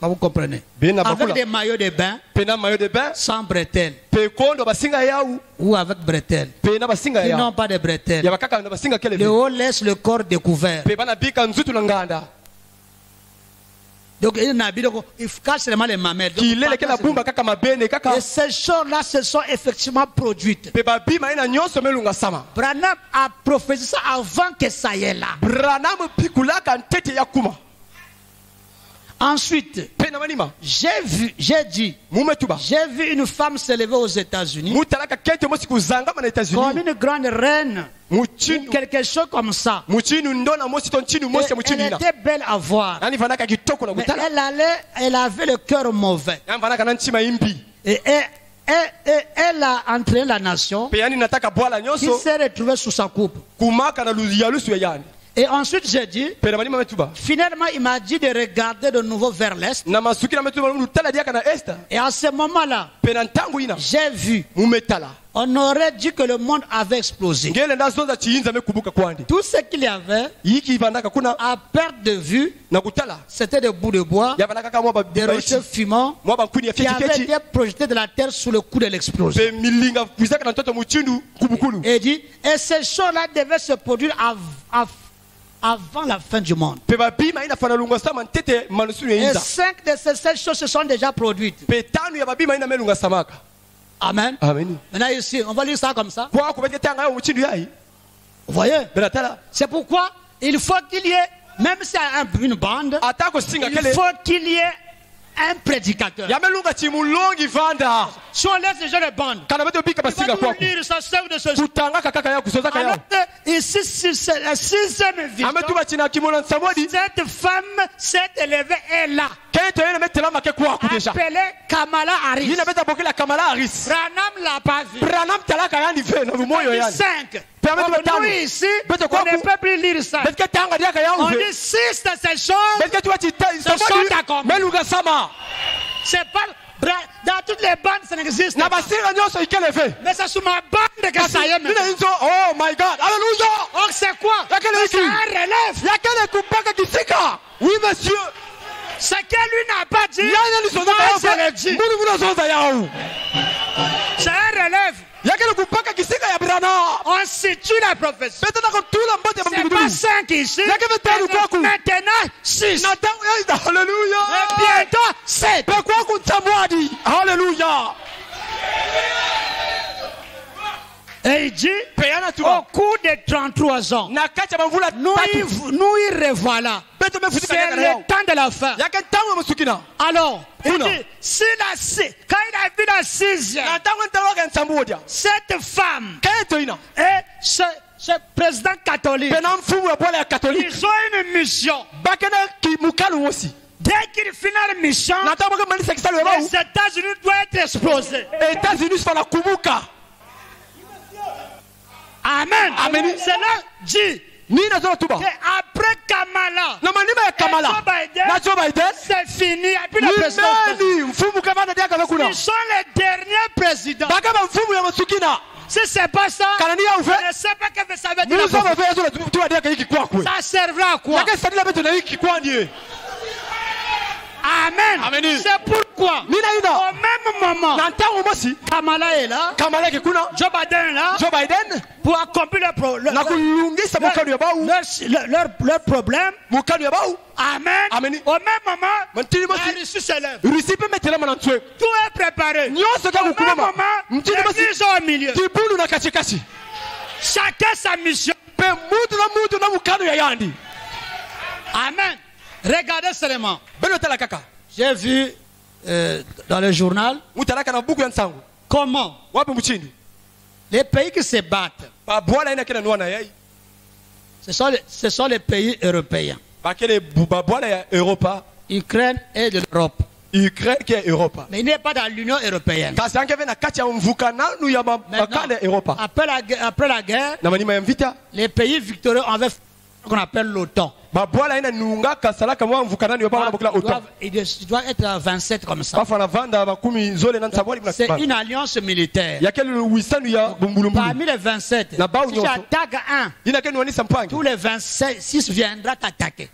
B: Vous comprenez? Avec des maillots de bain, sans bretelles. Ou avec bretelles. Ils n'ont pas de bretelles. Le haut laisse le corps découvert. Donc il cache seulement les mamelles. Et ces choses-là se sont effectivement produites. Branham a prophétisé ça avant que ça y est là. Ensuite, j'ai vu une femme s'élever aux États-Unis comme une grande reine ou quelque chose comme ça. Et elle était belle à voir. Mais elle avait le cœur mauvais. Et elle a entraîné la nation qui s'est retrouvée sous sa coupe. Et ensuite j'ai dit, finalement il m'a dit de regarder de nouveau vers l'est. Et à ce moment-là, j'ai vu, on aurait dit que le monde avait explosé. Tout ce qu'il y avait, à perte de vue, c'était des bouts de bois, des rochers fumants qui avaient été projetés de la terre sous le coup de l'explosion. Et dit, et ces choses-là devaient se produire avant la fin du monde. Et 5 de ces 7 choses se sont déjà produites. Amen. Maintenant ici, on va lire ça comme ça. Vous voyez? C'est pourquoi il faut qu'il y ait, même si il y a une bande, il faut qu'il y ait un prédicateur. Si on laisse les gens de bande, il va nous lire ça seul de ce jour. Alors ici, c'est la 6e vision. Cette femme s'est élevée, elle là. Appelée Kamala Harris. Branham l'a pas vu. 5. Nous ici, on ne peut plus lire ça. On dit 6 de ces choses se sont accomplies. C'est pas dans toutes les bandes, ça n'existe pas. Mais c'est sur ma bande que ça y est.
A: Oh my God, alléluia.
B: Oh, c'est quoi? C'est un relève.
A: Oui, monsieur.
B: Ce que lui n'a pas dit, moi je le dis. C'est un relève. On situe la prophétie. C'est pas 5 ici. Maintenant 6.
A: Hallelujah.
B: Et bientôt 7.
A: Hallelujah.
B: Et il dit, au cours des 33 ans, nous y revoilà. C'est le temps de la fin. Alors, il dit, quand il a vu la 6e, cette femme et ce président catholique, ils ont une mission. Dès qu'il finit la mission, les États-Unis doivent être explosés. Amen. Cela dit qu'après Kamala, Joe Biden, c'est fini. Et puis la présidence. Ils sont les derniers présidents. Si c'est pas ça, je ne sais pas ce que ça veut dire. Ça servira à quoi? Amen. C'est pourquoi au même moment Kamala est là, Joe Biden est là, pour accomplir leur problème. Amen. Au même moment, la Russie se lève. Tout est préparé. Au même moment, l'église au milieu. Chacun sa mission. Amen. Regardez seulement. J'ai vu dans le journal comment les pays qui se battent, ce sont les pays européens. Ukraine est de l'Europe. Mais il n'est pas dans l'Union européenne. Après la guerre, les pays victorieux avaient qu'on appelle l'OTAN. Il doit être à 27 comme ça. C'est une alliance militaire. Parmi les 27, si tu attaques un, tous les 26 viendront t'attaquer.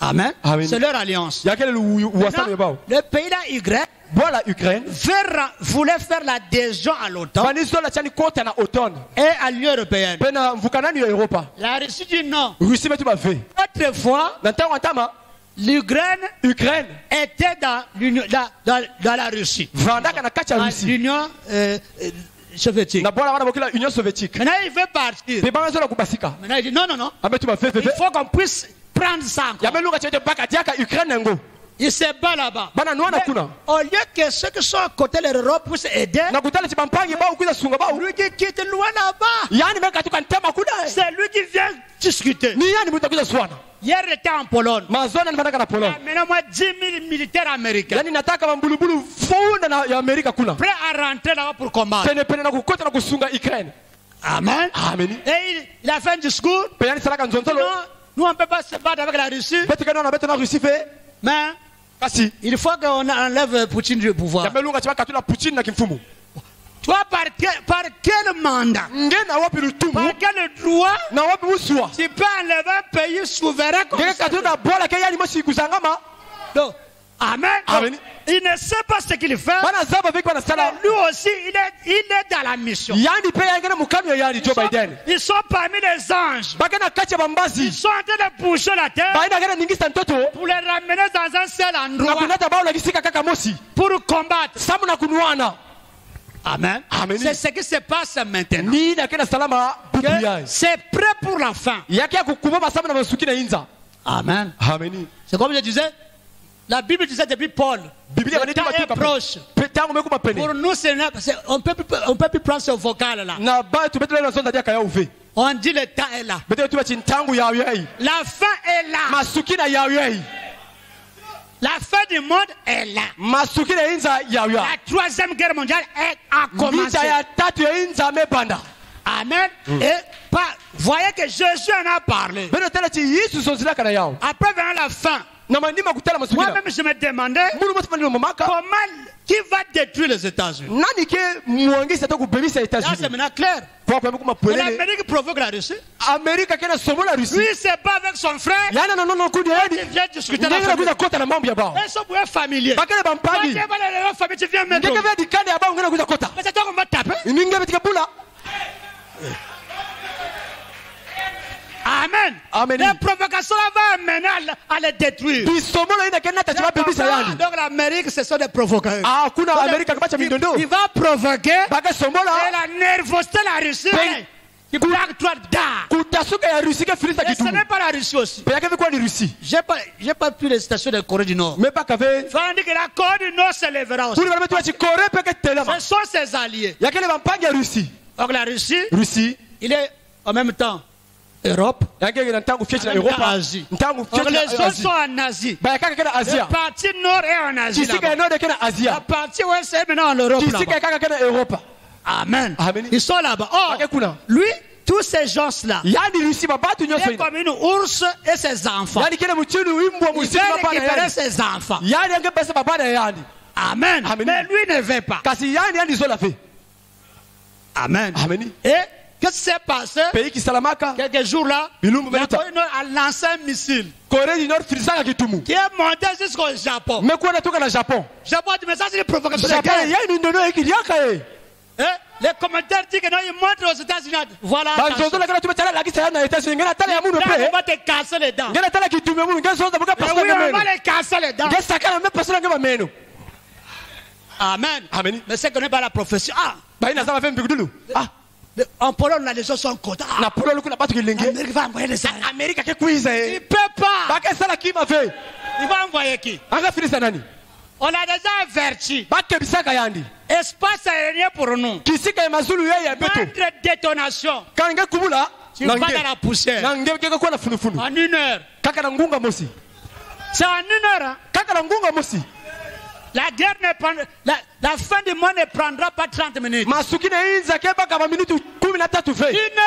B: Amen. C'est leur alliance. Maintenant, le pays d'Ukraine voulait faire l'adhésion à l'OTAN et à l'Union européenne. La Russie dit non. Autrefois, l'Ukraine était dans la Russie. L'Union soviétique. Maintenant, il veut partir. Maintenant, il dit non. Il faut qu'on puisse prendre ça. Il se bat là-bas. Au lieu que ceux qui sont à côté de l'Europe puissent aider, lui qui quitte loin là-bas, c'est lui qui vient discuter. Hier, il était en Pologne. Maintenant, moi, 10 000 militaires américains prêts à rentrer là-bas pour combattre. Amen. Et il a fait un discours. Nous, on ne peut pas se battre avec la Russie. Mais il faut qu'on enlève Poutine du pouvoir. Toi, par quel mandat, par quel droit, tu peux enlever un pays souverain comme ça? Donc, amen. Il ne sait pas ce qu'il fait. Lui aussi, il est dans la mission. Ils sont parmi les anges. Ils sont en train de bouger la terre pour les ramener dans un seul endroit pour combattre. Amen. C'est ce qui se passe maintenant. C'est prêt pour la fin. Amen. C'est comme je disais. La Bible disait depuis Paul, le temps est proche. Pour nous, on ne peut plus prendre ce vocal-là. On dit le temps est là. La fin est là. La fin du monde est là. La troisième guerre mondiale a commencé. Amen. Et voyez que Jésus en a parlé. Après venant la fin. Moi-même, je me demandais comment, qui va détruire les États-Unis. Là, c'est maintenant clair. L'Amérique provoque la Russie. Lui, c'est pas avec son frère. Il vient discuter la famille. Ils sont pour un familier. Tu viens mettre. Mais c'est toi qu'on va taper. Amen. La provocation va amener à les détruire. Donc l'Amérique, ce sont des provocateurs. Il va provoquer et la nervosité de la Russie. Il plaque toi d'art. Et ce n'est pas la Russie aussi. J'ai pas pris les stations de Corée du Nord. Il faut dire que la Corée du Nord se lèvera aussi. Ce sont ses alliés. Donc la Russie, il est en même temps Europe, Asie. Donc les autres sont en Asie. La partie nord est en Asie. La partie ouest est maintenant en Europe. Amen. Ils sont là-bas. Or, lui, tous ces gens-là, il est comme une ours et ses enfants. Il veut récupérer ses enfants. Amen. Mais lui ne veut pas. Amen. Et qu'est-ce qui s'est passé? Quelques jours là, la Corée du Nord a lancé un missile qui est monté jusqu'au Japon. Japon dit mais ça c'est une provocation de guerre. Les commentaires disent que non, ils montrent aux États-Unis. Voilà. On va te casser les dents. Oui, on va les casser les dents. Amen. Mais c'est qu'on n'est pas la prophétie. En Pologne, les gens sont contents. L'Amérique va envoyer les Amériques. Il ne peut pas. Il va envoyer qui? On a déjà averti. Espace aérien pour nous. Moindre détonation. Tu vas dans la poussière. En 1 heure. C'est en 1 heure. La guerre ne prendra, la fin du monde ne prendra pas 30 minutes. 1 heure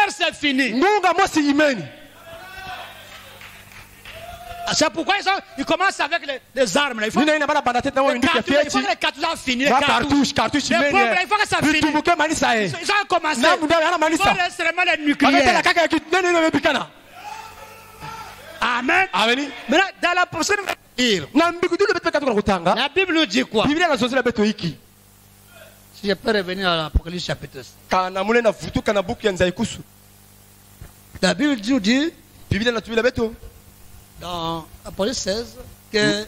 B: c'est fini. C'est pourquoi ils commencent avec les armes. Il faut que les cartouches finissent. Il faut que ça finisse. Ils ont commencé. Il faut seulement les nucléaires. Amen. Maintenant, dans la prochaine la Bible nous dit quoi? Si je peux revenir à l'Apocalypse chapitre 5. La Bible nous dit dans Apocalypse 16 que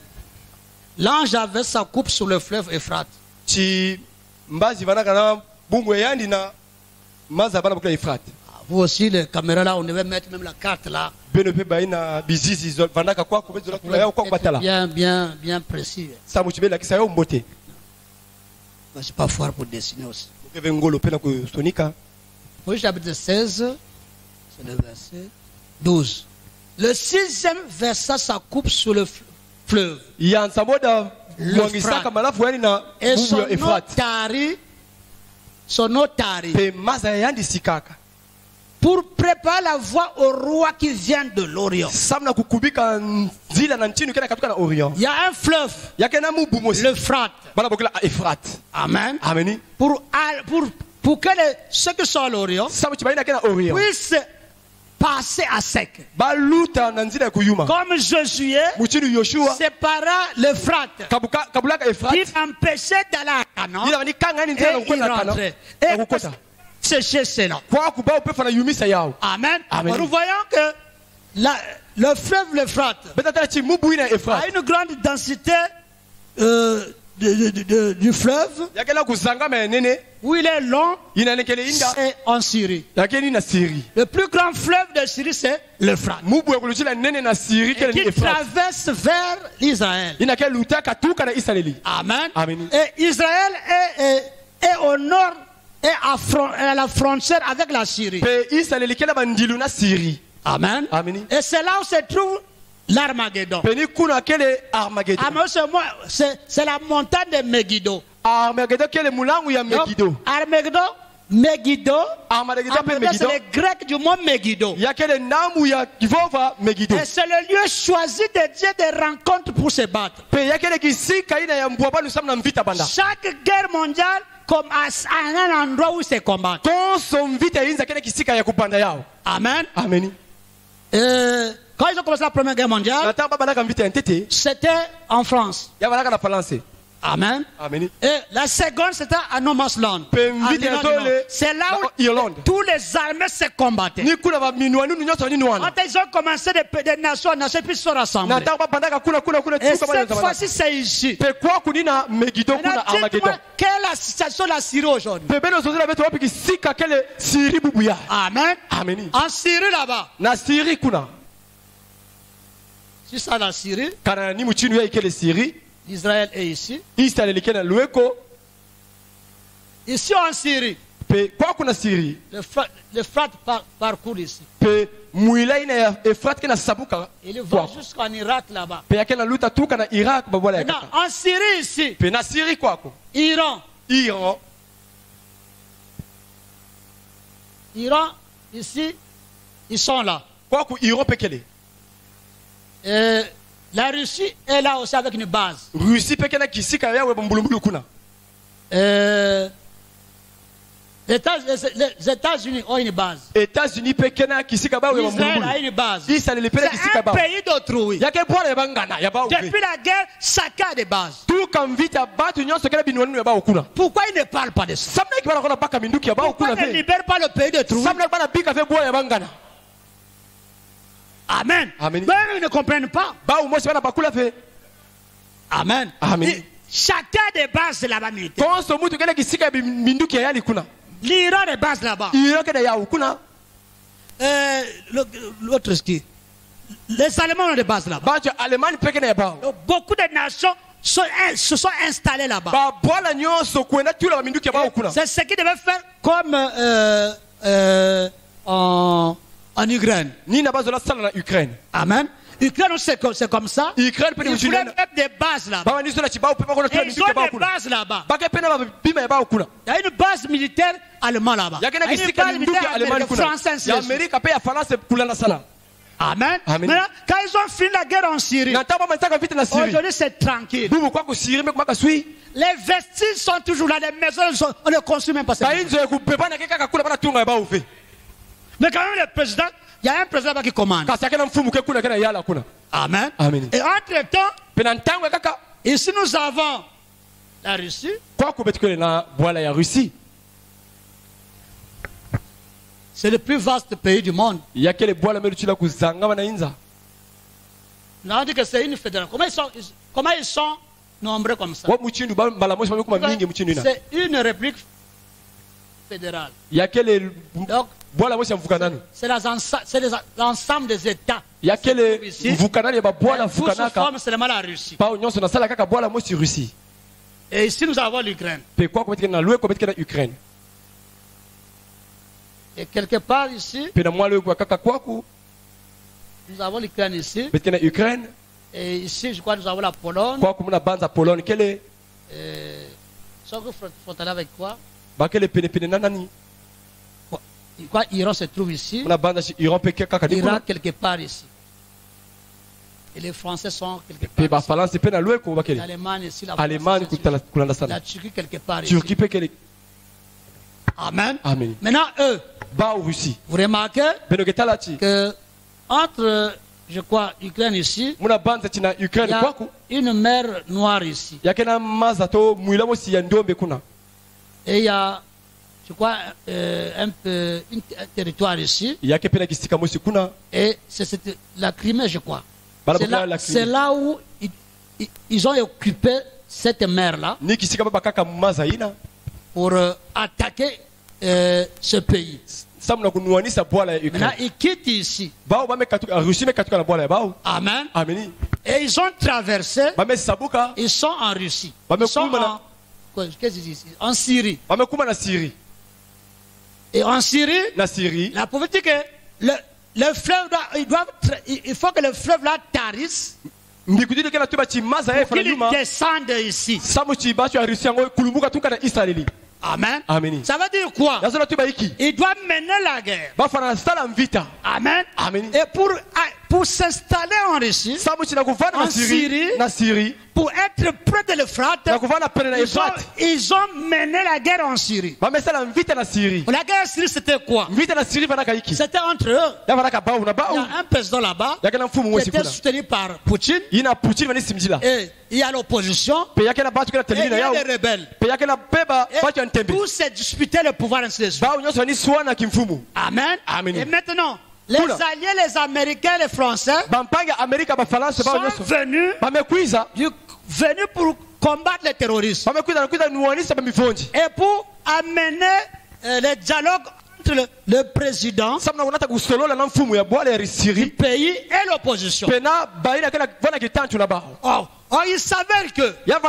B: l'ange avait sa coupe sur le fleuve Euphrate. Vous aussi, les caméras là, on devait mettre même la carte là. Bien précis. Je ne suis pas fort pour dessiner aussi. Au chapitre 16, c'est le verset 12. Le 6e verset, ça coupe sur le fleuve. Et son eau tarit. Pour préparer la voie au roi qui vient de l'Orient. Il y a un fleuve, l'Euphrate. Amen. Pour que ceux qui sont à l'Orient puissent passer à sec. Comme Josué sépara l'Euphrate, il empêchait d'aller à Canaan et il rentrait. Et sécher cela. Amen. Nous voyons que le fleuve l'Euphrate a une grande densité du fleuve où il est long et en Syrie. Le plus grand fleuve de Syrie c'est l'Euphrate qui traverse vers Israël. Amen. Et Israël est au nord et à la frontière avec la Syrie. Amen. Et c'est là où se trouve l'Armageddon. C'est la montagne de Megiddo. Armageddon, Megiddo. C'est les Grecs du mot Megiddo. Et c'est le lieu choisi de Dieu de rencontre pour se battre. Chaque guerre mondiale comme à un endroit où se combattent. Amen.
C: Amen.
B: Quand ils ont commencé la première guerre mondiale, c'était en France. Amen.
C: Amen.
B: Et la seconde, c'était à No Man's Land. C'est là où tous les armées se combattaient. Quand ils ont commencé de nation en nation, puis ils se sont rassemblés. Et cette fois-ci, c'est ici. Maintenant, dis-moi, quelle est la situation de la Syrie aujourd'hui? Amen.
C: Amen.
B: En Syrie là-bas. C'est ça la Syrie. Israël est ici. Ici en Syrie. Le Frat parcourt ici. Il va jusqu'en Irak là-bas. En Syrie ici. Iran ici. Ils sont là. La Russie est là aussi avec une base. Les États-Unis ont une base. Israël a une base. C'est un pays d'autrui. Depuis la guerre, chacun a des bases. Pourquoi il ne parle pas de ça? Pourquoi il ne libère pas le pays d'autrui? Amen.
C: Amen.
B: Mais ils ne comprennent pas. Amen.
C: Amen.
B: Chacun a des bases là-bas militaires. L'Iran a des bases là-bas. L'autre ski. Les Allemands ont des bases là-bas. Beaucoup de nations se sont installées là-bas. C'est ce qu'ils devaient faire comme en Ukraine. Amen. Ukraine, c'est comme ça. Ils voulaient mettre des bases là-bas. Ils ont des bases là-bas. Il y a une base militaire allemande là-bas. Il y a une base militaire française. Amen. Maintenant, quand ils ont fini la guerre en Syrie, aujourd'hui c'est tranquille. Les vestiges sont toujours là, les maisons, on ne construit même pas. Mais quand même le président, il y a un président qui commande. Amen.
C: Amen.
B: Et entre-temps, ici nous avons la Russie. C'est le plus vaste pays du monde. On a dit que c'est une fédération. Comment ils sont nombreux comme ça? C'est une république fédérale. Donc, c'est l'ensemble des États. Forme seulement la Russie. Et ici nous avons l'Ukraine. Et quelque part ici, nous avons l'Ukraine ici. Et ici, je crois que nous avons la Pologne. Sont frontaliers avec quoi? Iran se trouve ici. Irak quelque part ici. Et les Français sont quelque part ici. L'Allemagne ici. La Turquie quelque part ici. Amen.
C: Amen.
B: Maintenant eux, vous remarquez que entre, je crois, Ukraine ici, il y a une mer Noire ici. Et il y a, je crois, un territoire ici. Et c'est la Crimée, je crois. C'est là où ils ont occupé cette mer-là pour attaquer ce pays. Maintenant, ils quittent ici. Amen. Et ils ont traversé. Ils sont en Russie. Ils sont en Syrie. Et en Syrie, la pauvreté que le fleuve, il faut que le fleuve là tarisse. Pour qu'il descende ici. Amen.
C: Amen.
B: Ça veut dire quoi?
C: Yazona tu baiki.
B: Il doit mener la guerre.
C: Bafana stala mvita.
B: Amen.
C: Amen.
B: Et pour s'installer en Russie, en Syrie, pour être près de l'Euphrate, ils ont mené la guerre en Syrie. La guerre en Syrie, c'était quoi? C'était entre eux. Il y a un président là-bas qui était soutenu par Poutine. Et il y a l'opposition. Et il y a les rebelles. Et tous se disputaient le pouvoir ainsi de suite. Amen. Amen. Et maintenant, les alliés, les Américains, les Français sont venus pour combattre les terroristes et pour amener le dialogue entre le président du pays et l'opposition. Oh, il s'avère que la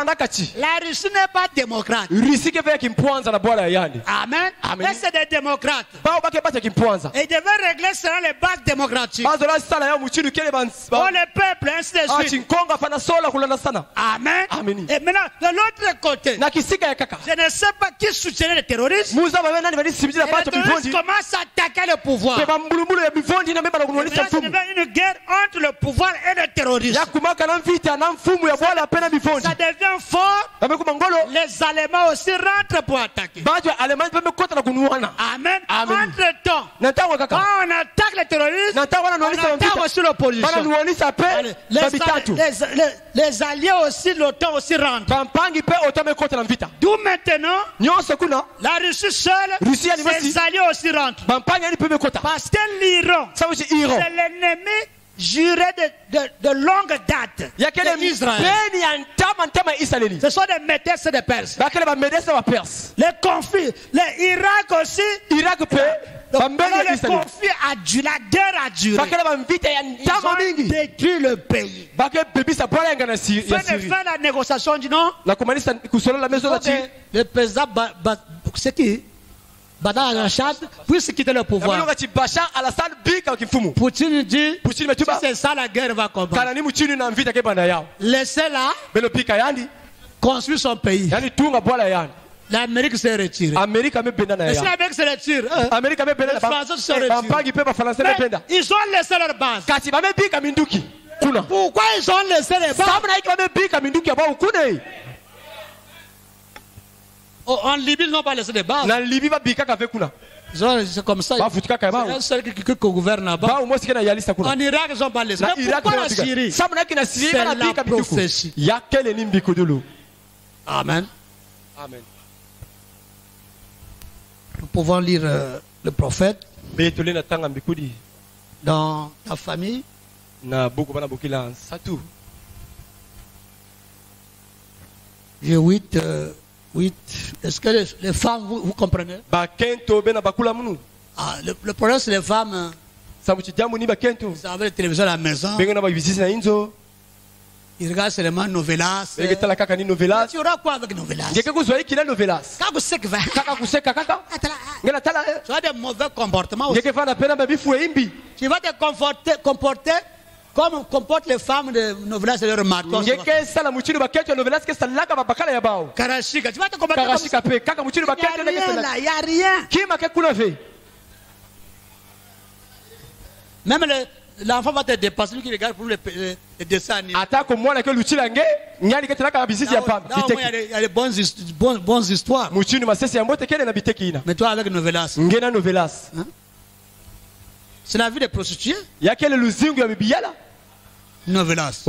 B: Russie n'est pas démocrate. Amen. Mais c'est des démocrates. Et ils devaient régler selon les bases démocratiques. Pour le peuple, ainsi de suite. Amen. Et maintenant, de l'autre côté, je ne sais pas qui soutenait les terroristes. Les terroristes commencent à attaquer le pouvoir. Et là, ça devient une guerre entre le pouvoir et les terroristes. Ça devient fort. Les Allemands aussi rentrent pour attaquer. Amen. Entre-temps, quand on attaque les terroristes, on attaque aussi l'opposition. Les alliés aussi, l'OTAN aussi rentrent. D'où maintenant, la Russie seule, ses alliés aussi rentrent. Parce que l'Iran, c'est l'ennemi juré de longue date d'Israël. Ce sont des Médès et des Perses. Les conflits, l'Irak aussi. Le conflit a duré, la guerre a duré. Ils ont détruit le pays. Fin la négociation dit non. Le président, c'est qui? Bachar al-Assad puisse quitter le pouvoir. Poutine dit, si c'est ça la guerre va combattre. Laissez-la construire son pays. L'Amérique s'est retirée. Et si l'Amérique se retire, les Français se retirent. Mais ils ont laissé leur base. Pourquoi ils ont laissé les bases? En Libye, ils n'ont pas laissé les bases. C'est comme ça. C'est un seul qui gouverne là-bas. En Irak, ils n'ont pas laissé. Mais pourquoi la Syrie? C'est la prophétie. Amen. Amen. Nous pouvons lire le prophète dans ta famille. J'ai 8. Est-ce que les femmes, vous comprenez? Le problème, c'est les femmes. Vous avez la télévision à la maison. Ils regardent seulement Novelas. Tu auras quoi avec Novelas? Tu as des mauvais comportements aussi. Tu vas te comporter comme comportent les femmes de Novelas et leurs maris. Karashika, tu vas te comporter comme ça. Il n'y a rien. Même l'enfant va te dépasser, lui qui regarde pour les dessins animés. Il y a des bonnes histoires. Mais toi avec Novelas. Hein? C'est la vie des prostituées. Novelas.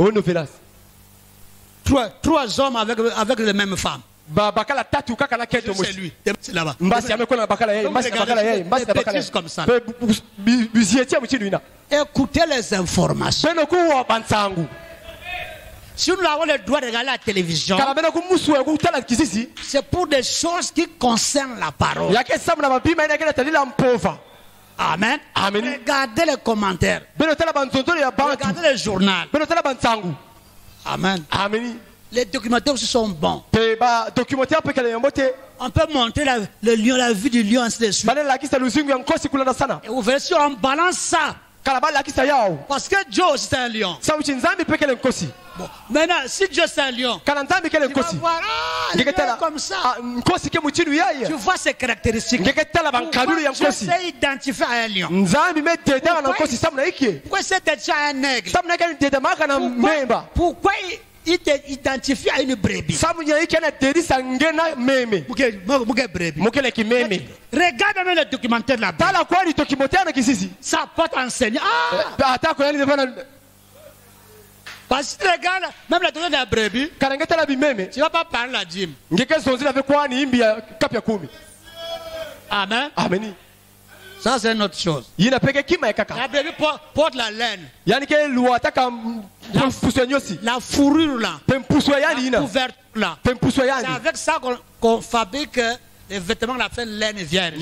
B: Trois hommes avec les mêmes femmes. C'est lui. C'est là-bas. Comme ça. Écoutez les informations. Si nous avons le droit de regarder la télévision, c'est pour des choses qui concernent la parole. Amen. Regardez les commentaires. Regardez le journal. Amen. Les documentaires aussi sont bons. On peut montrer le lion, la vie du lion, ainsi de suite. Et vous verrez si on balance ça. Parce que Dieu aussi est un lion. Bon, maintenant, si Dieu c'est un lion, tu vas voir, comme ça. Tu vois ses caractéristiques. Dieu s'est identifié à un lion. Pourquoi c'est déjà un aigle? Pourquoi il t'identifie à une brebis? Regarde même le documentaire là-bas. Ça porte enseignant. Parce que tu regardes même la donne de la brebis, tu ne vas pas parler la dîme. Amen.
A: Amen.
B: Ça c'est une autre chose. La brebis porte la laine. La fourrure là. La couverture là. C'est avec ça qu'on fabrique les vêtements de la laine vierge.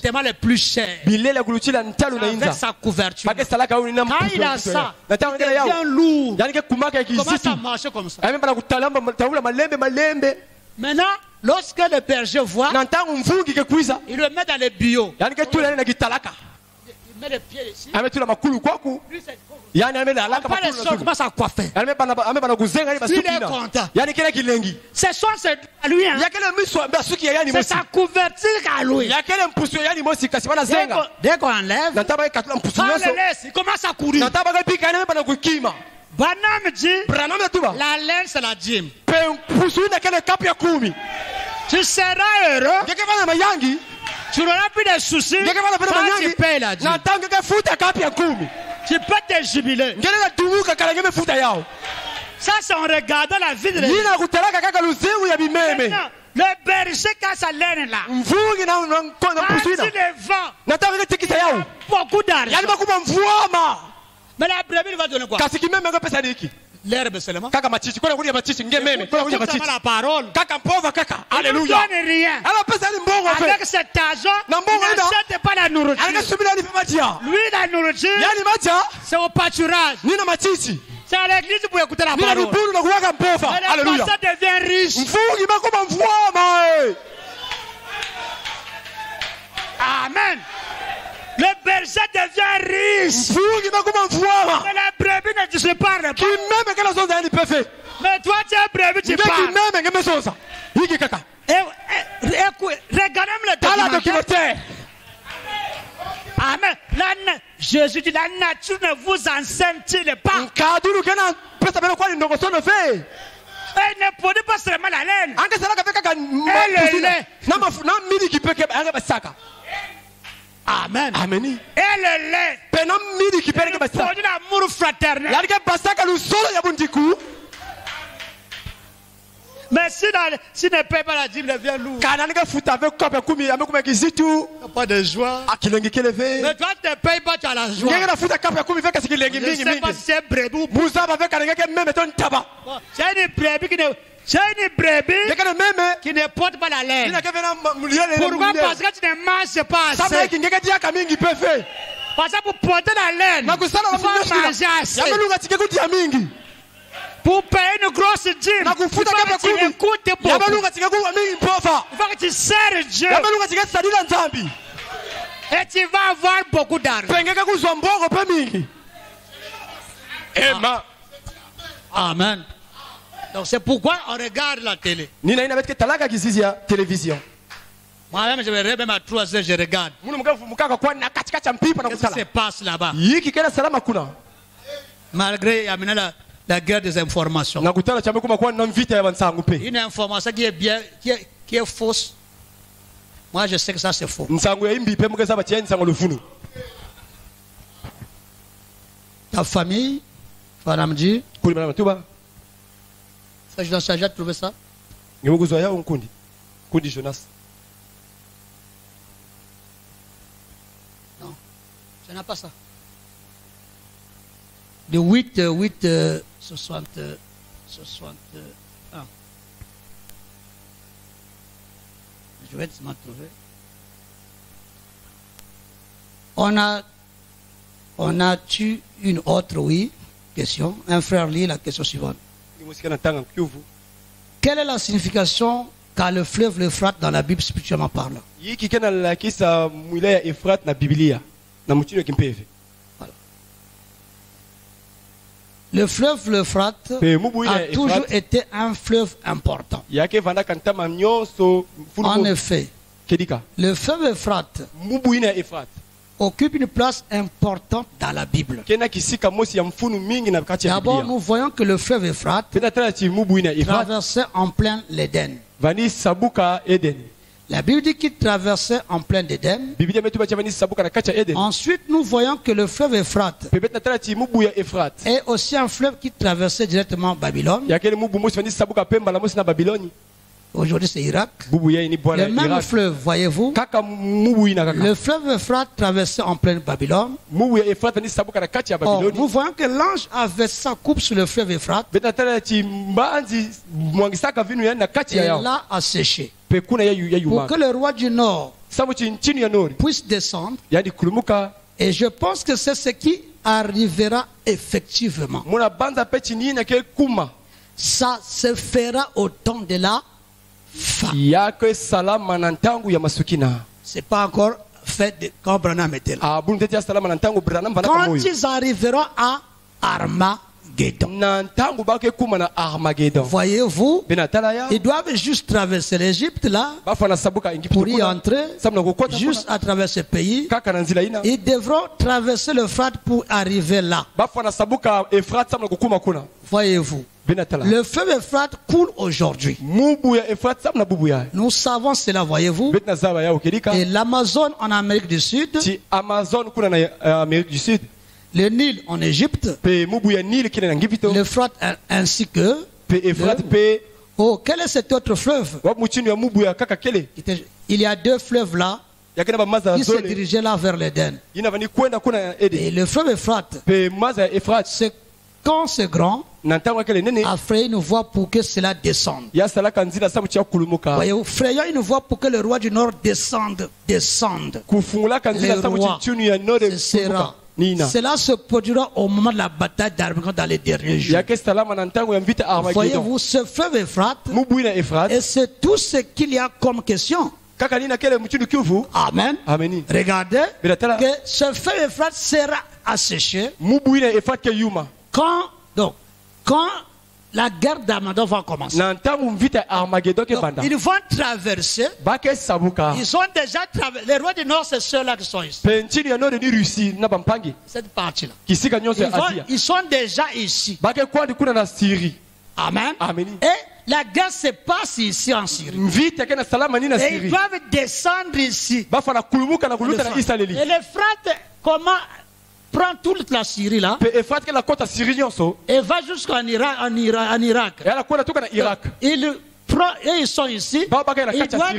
B: Vêtements les plus chers. Avec sa couverture. Quand il a ça, il devient lourd. Comment ça marche comme ça? Maintenant, lorsque le berger voit, il le met dans les bio. Il met les pieds ici. Lui, c'est pas les choses, comment ça coiffer. Il est content. C'est son à lui. C'est sa couverture à lui. Dès qu'on enlève, on le laisse, il commence à courir. Branham dit, la laine c'est la dîme. Tu seras heureux. Tu n'auras plus de soucis quand tu payes la dîme. Tu peux te jubiler. Ça c'est en regardant la vie de l'Église. Le berger qui a sa laine là, quand il est vent, beaucoup d'argent. Mais la brebis va donner quoi? L'herbe seulement. La parole.
A: Alléluia.
B: Il ne donne rien. Avec cet argent, il n'achète pas la nourriture. Lui, la nourriture, c'est au pâturage. C'est à l'église pour écouter la parole. Mais le pasteur devient riche. Amen. Le berger devient riche. Mais la brebis ne se parle pas. Mais toi tu es brebis, tu parles. Regardez le documentaire. Amen. Jésus dit, la nature ne vous enseigne-t-il pas? Elle ne produit pas seulement la laine. Et le lait. Amen.
A: Amen.
B: Et le lait. Elle produit l'amour fraternel. Mais si ne paye pas la dîme, il devient lourd. Il n'y a pas de joie. Mais toi, tu ne payes pas, tu as la joie. Je ne sais pas si c'est brebis ou pas. C'est une brebis qui ne porte pas la laine. Pourquoi? Parce que tu ne manges pas assez. Parce que pour porter la laine, il faut manger assez. Pour payer une grosse dîme, il faut que tu écoutes beaucoup. Il faut que tu sers Dieu. Et tu vas avoir beaucoup d'argent. Amen. Donc c'est pourquoi on regarde la télé. Moi-même, je me réveille même à 3 heures, je regarde. Qu'est-ce qui se passe là-bas? Malgré il y a maintenant la guerre des informations. Une information qui est bien, qui est fausse. Moi, je sais que ça c'est faux. Ta famille, Madame dit, ça, je dois déjà trouver ça. Non, je n'ai pas ça. De 61. Je vais m'en trouver. On a-tu une autre, oui, question? Un frère lit la question suivante. Quelle est la signification qu'a le fleuve l'Euphrate dans la Bible spirituellement parlant? Voilà. Le fleuve l'Euphrate a toujours été un fleuve important. En effet, le fleuve Euphrate occupe une place importante dans la Bible. D'abord, nous voyons que le fleuve Euphrate traversait en plein l'Éden. La Bible dit qu'il traversait en plein l'Éden. Ensuite, nous voyons que le fleuve Euphrate est aussi un fleuve qui traversait directement Babylone. Aujourd'hui, c'est Irak. Le même fleuve, voyez-vous. Le fleuve Euphrate traversait en pleine Babylone. Or, nous voyons que l'ange avait sa coupe sur le fleuve Euphrate. Et là, a séché. Pour que le roi du Nord puisse descendre. Et je pense que c'est ce qui arrivera effectivement. Ça se fera au temps de la fin. C'est pas encore fait quand Branham était là. Quand ils arriveront à Armageddon. Voyez-vous, ils doivent juste traverser l'Égypte là pour y entrer, juste à travers ce pays. Ils devront traverser l'Euphrate pour arriver là. Voyez-vous, le fleuve Euphrate coule aujourd'hui. Nous savons cela, voyez-vous. Et l'Amazone en Amérique du Sud. Le Nil en Égypte. L'Euphrate ainsi que. Oh, quel est cet autre fleuve? Il y a deux fleuves là qui se dirigeaient là vers l'Éden. Et le fleuve Euphrate, c'est quand c'est grand, a frayé une voie pour que cela descende. Voyez-vous, frayant une voie pour que le roi du Nord descende. Le roi, cela se produira au moment de la bataille d'Armageddon dans les derniers jours. Voyez-vous, ce fleuve Euphrate, et c'est tout ce qu'il y a comme question. Amen. Regardez que ce fleuve Euphrate sera asséché quand la guerre d'Armageddon va commencer. Donc, ils vont traverser. Ils ont déjà traversé. Les rois du Nord, c'est ceux-là qui sont ici. Cette partie-là. Ils sont déjà ici. Amen. Et la guerre se passe ici en Syrie. Et ils doivent descendre ici. Et l'Euphrate, comment prend toute la Syrie là et va jusqu'en Irak. Ils sont ici, ils doivent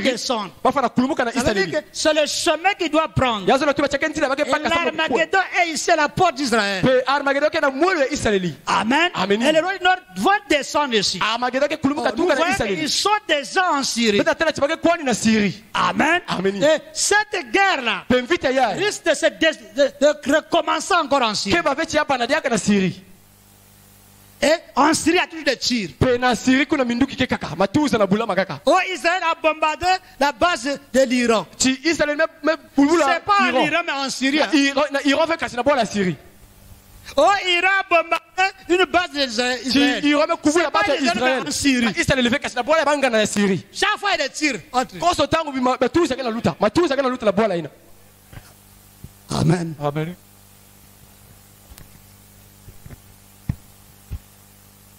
B: descendre. C'est le chemin qu'ils doivent prendre. Et l'Armageddon est ici à la porte d'Israël. Amen. Et les rois du Nord vont descendre ici. Ils sont déjà en Syrie. Amen. Et cette guerre-là risque de recommencer encore en Syrie. Et en Syrie, il y a toujours des tirs. Oh, Israël a bombardé la base de l'Iran. C'est pas en Iran, mais en Syrie. Oh, Iran a bombardé une base d'Israël. C'est pas l'Israël, mais en Syrie. Chaque fois, il y a des tirs entre eux. Amen.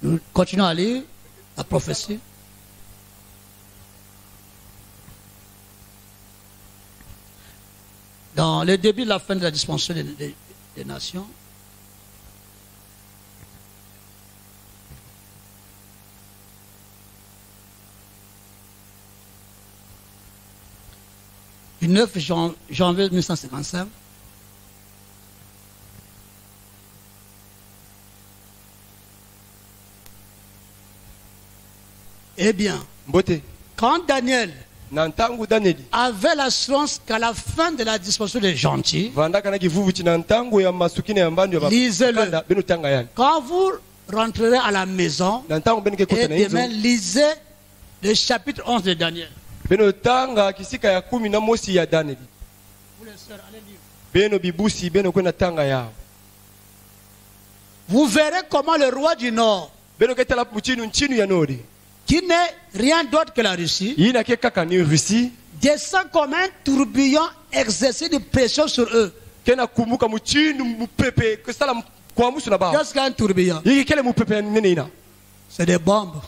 B: Nous continuons à lire la prophétie. Dans le début de la fin de la dispensation des nations, du 9 janvier 1955, eh bien, quand Daniel avait l'assurance qu'à la fin de la dispensation des gentils, lisez-le. Quand vous rentrerez à la maison, et demain, lisez le chapitre 11 de Daniel. Vous les sœurs, allez lire. vous verrez comment le roi du Nord, qui n'est rien d'autre que la Russie, descend comme un tourbillon, exercer de pression sur eux. Qu'est-ce qu'un tourbillon? C'est des bombes.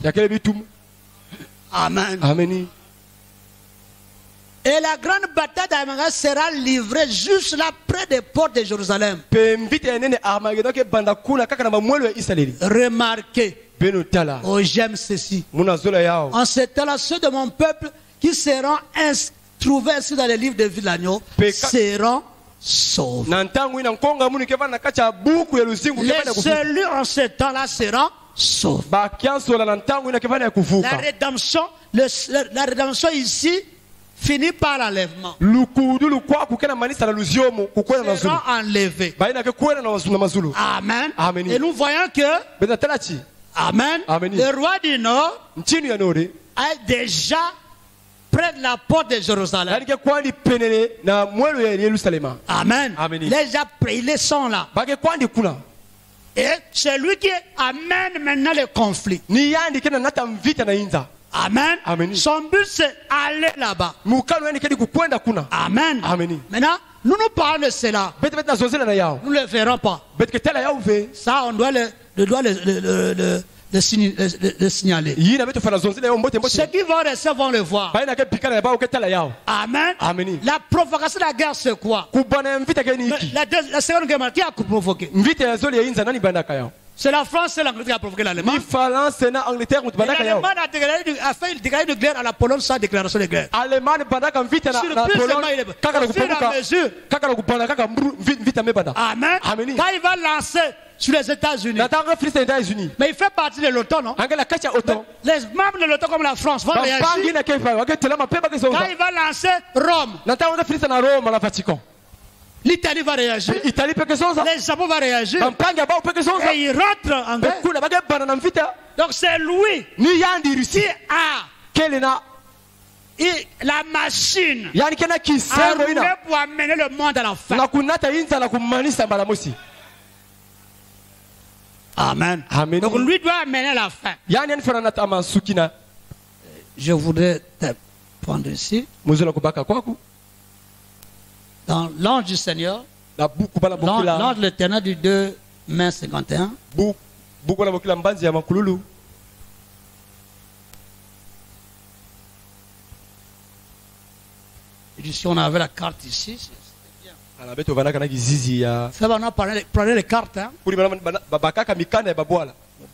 B: Amen.
C: Amen.
B: Et la grande bataille d'Armageddon sera livrée juste là près des portes de Jérusalem. Remarquez, oh j'aime ceci. En ce temps-là, ceux de mon peuple qui seront trouvés ainsi dans les livres de vie de l'agneau seront sauvés. Les élus en ce temps-là seront sauvés. La rédemption ici finit par l'enlèvement. Seront enlevés. Amen. Et nous voyons que Amen. Le roi du Nord est déjà près de la porte de Jérusalem. Amen. Les sont là. Et c'est lui qui amène maintenant le conflit. Amen. Son but c'est aller là-bas. Amen. Maintenant, nous parlons de cela. Nous ne le verrons pas. Ça, on doit le signaler. Ceux qui vont rester vont le voir. Amen. La provocation de la guerre, c'est quoi? La seconde guerre, qui a provoqué? C'est la France et l'Angleterre qui a provoqué l'Allemagne. L'Allemagne a fait une déclaration de guerre à la Pologne sans déclaration de guerre. Amen. Quand il va lancer sur les États-Unis. Mais il fait partie de l'OTAN, non? Les membres de l'OTAN comme la France vont réagir. Quand il va lancer Rome. L'Italie va réagir. Les Japon va réagir. Et il rentre en guerre. Donc c'est lui qui a la machine à rouler pour amener le monde à la fin. Amen. Donc lui doit amener à la fin. Je voudrais te prendre ici. Dans l'ange du Seigneur, l'ange de l'Éternel du 2 mai 51. Et si on avait la carte ici, c'est bien. Ça va nous prendre les cartes. Hein?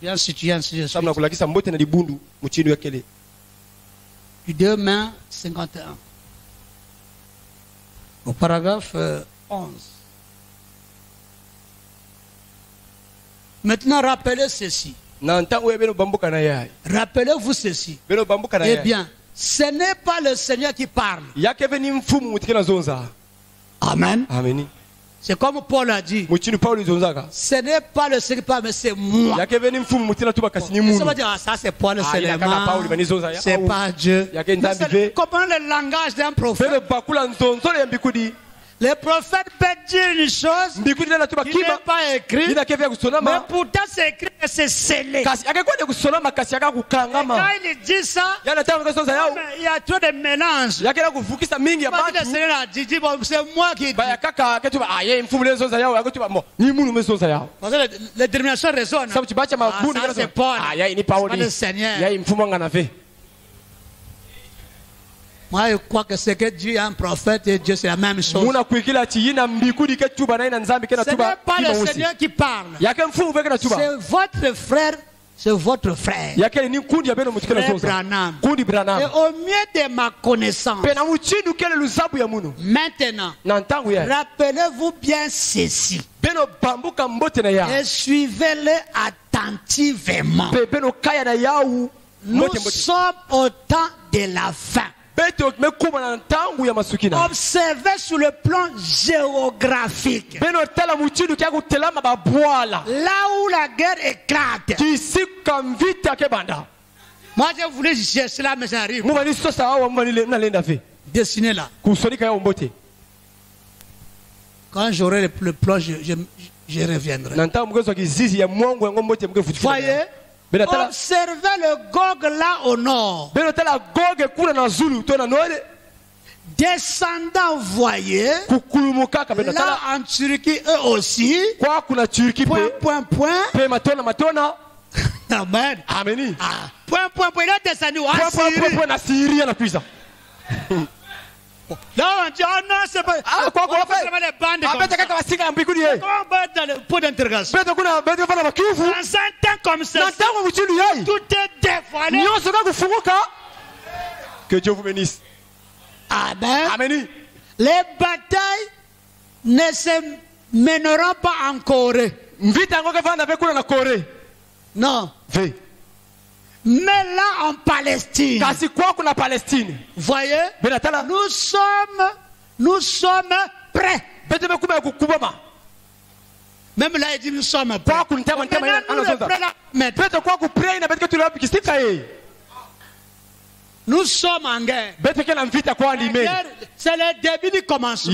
B: Bien situé ainsi de suite. Du 2 mai 51. Au paragraphe 11. Maintenant, rappelez ceci. Rappelez-vous ceci. Eh bien, ce n'est pas le Seigneur qui parle. Amen. C'est comme Paul a dit. Ce n'est pas le Seigneur qui parle, mais c'est moi. Ça va dire, ça c'est Paul seulement. C'est pas Dieu. Comprenez le langage d'un prophète. Le prophète peut dire une chose qui n'est pas écrite, mais pourtant c'est écrit et c'est scellé. Et quand il dit ça, il y a trop de mélange. Le Seigneur a dit, c'est moi qui dis. Parce que la détermination résonne. Ça c'est Paul, pas le Seigneur. Moi, je crois que c'est que Dieu est un prophète et Dieu c'est la même chose. Ce n'est pas le Seigneur qui parle. C'est votre frère. C'est votre frère. Frère Branham. Et au mieux de ma connaissance. Maintenant, rappelez-vous bien ceci. Et suivez-le attentivement. Nous sommes au temps de la fin. Observez sur le plan géographique. Là où la guerre éclate. Moi je voulais chercher là, mais j'arrive. Dessinez là. Quand j'aurai le plan, je reviendrai.
A: Voyez, observez le Gog là au nord. Descendant, voyez, là en Turquie, eux aussi, point. Amen.
C: Amen.
A: Point, il a descendu en Syrie. Là, on dit, oh non, c'est pas.
C: Quoi qu'on fait?
A: Les bandes comme ça. Comment on va dans le pot d'interrogation? Dans un temps comme ça, tout est dévoilé.
C: Que Dieu vous bénisse.
A: Amen.
C: Amen.
A: Les batailles ne se mèneront pas en Corée. Non. Mais là en Palestine. Voyez, nous sommes prêts. Même là, il dit nous sommes prêts. Nous sommes en guerre. C'est le début du commencement.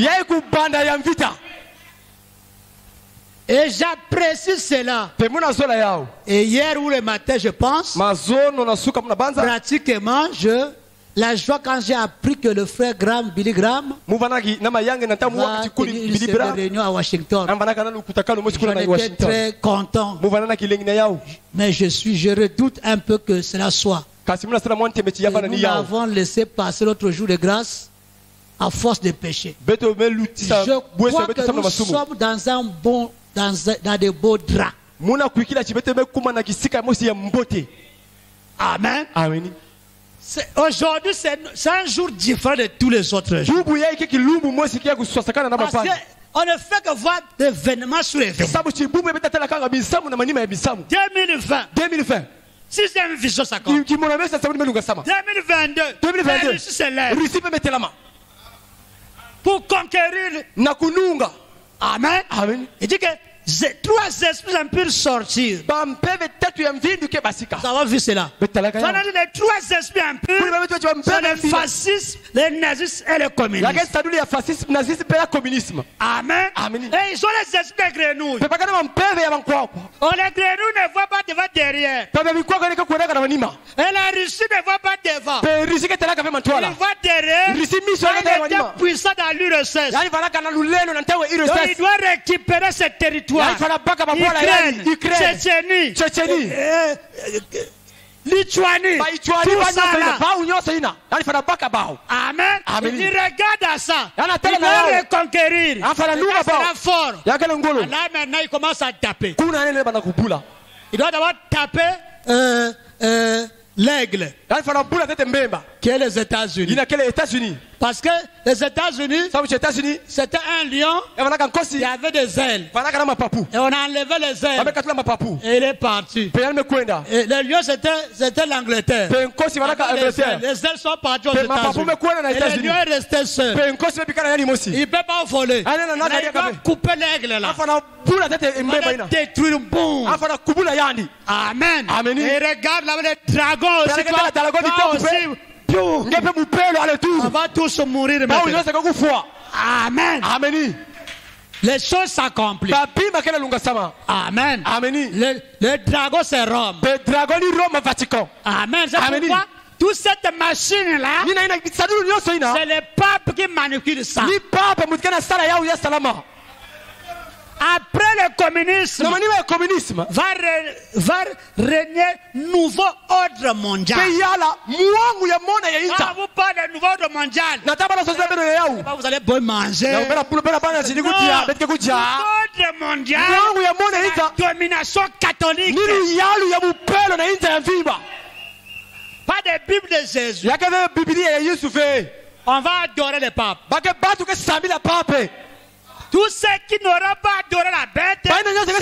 A: Et j'apprécie cela. Et hier ou le matin, je pense, pratiquement, la joie quand j'ai appris que le frère Billy Graham va tenir une réunion à Washington. J'en étais très content. Mais je redoute un peu que cela soit. Nous l'avons laissé passer l'autre jour de grâce à force de péché. Je crois que nous sommes dans de beaux draps. Amen.
C: Amen.
A: Aujourd'hui, c'est un jour différent de tous les autres jours. Parce qu'on ne fait que voir des événements sur les événements. 2020. Sixième vision, ça compte. 2022. C'est l'air. Pour conquérir. Amen.
C: Amen.
A: Il dit que trois esprits impurs sortir. Nous avons vu cela. Les trois esprits impurs sont le fascisme, le nazisme et le communisme. Amen.
C: Amen.
A: Et ils ont les esprits de grenouilles. Les grenouilles ne voient pas devant derrière. Et la Russie ne voit pas devant. Ils voient derrière. Il est puissant dans l'URSS. Donc il doit récupérer ce territoire. Ukraine, Tchétchénie, Lituanie, tout ça là. Amen. Il regarde à ça. Il va reconquérir. Il sera fort. Là maintenant il commence à taper. Il doit d'abord taper l'aigle. Qui est les États-Unis. Parce que les États-Unis, c'était un lion qui avait des ailes. Et on a enlevé les ailes. Et il est parti. Et le lion, c'était l'Angleterre. Les ailes sont parties aux États-Unis. Et le lion est resté seul. Il ne peut pas voler. Il va couper l'aigle là. Il va détruire. Boum. Amen. Et regarde là, les dragons aussi. On va tous mourir maintenant. Amen.
C: Amen.
A: Les choses s'accomplissent. Amen. Le dragon c'est Rome. Amen. C'est pourquoi toute cette machine là, c'est le pape qui manipule ça. Après le communisme, va régner nouveau ordre mondial. Quand vous parlez de nouveau ordre mondial, vous allez bien manger. Ordre mondial, la domination catholique. Pas de Bible de Jésus. On va adorer le pape. Tous ceux qui n'auront pas adoré la bête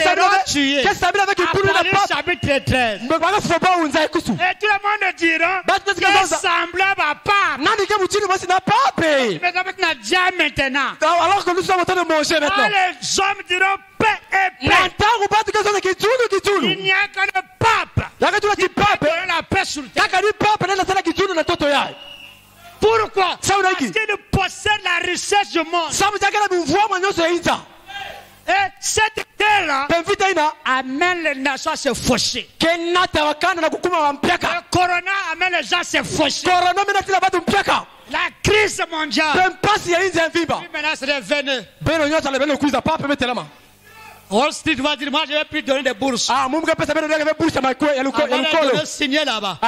A: seront tués. Apocalypse chapitre 13. Et tout le monde dira qu'il est semblable à pape. Mais maintenant.
C: Alors que nous sommes en train de manger maintenant.
A: Les hommes diront paix et paix. Il n'y a que le pape qui peut donner la paix sur terre. Pourquoi? Parce qu'il possède la richesse du monde. Et
B: Et cette terre-là amène les nations à se faucher. Le corona amène les gens à se faucher. La crise mondiale. Maintenant, c'est des veneux. Wall Street va dire, moi je vais plus donner des bourses. On va signer là-bas.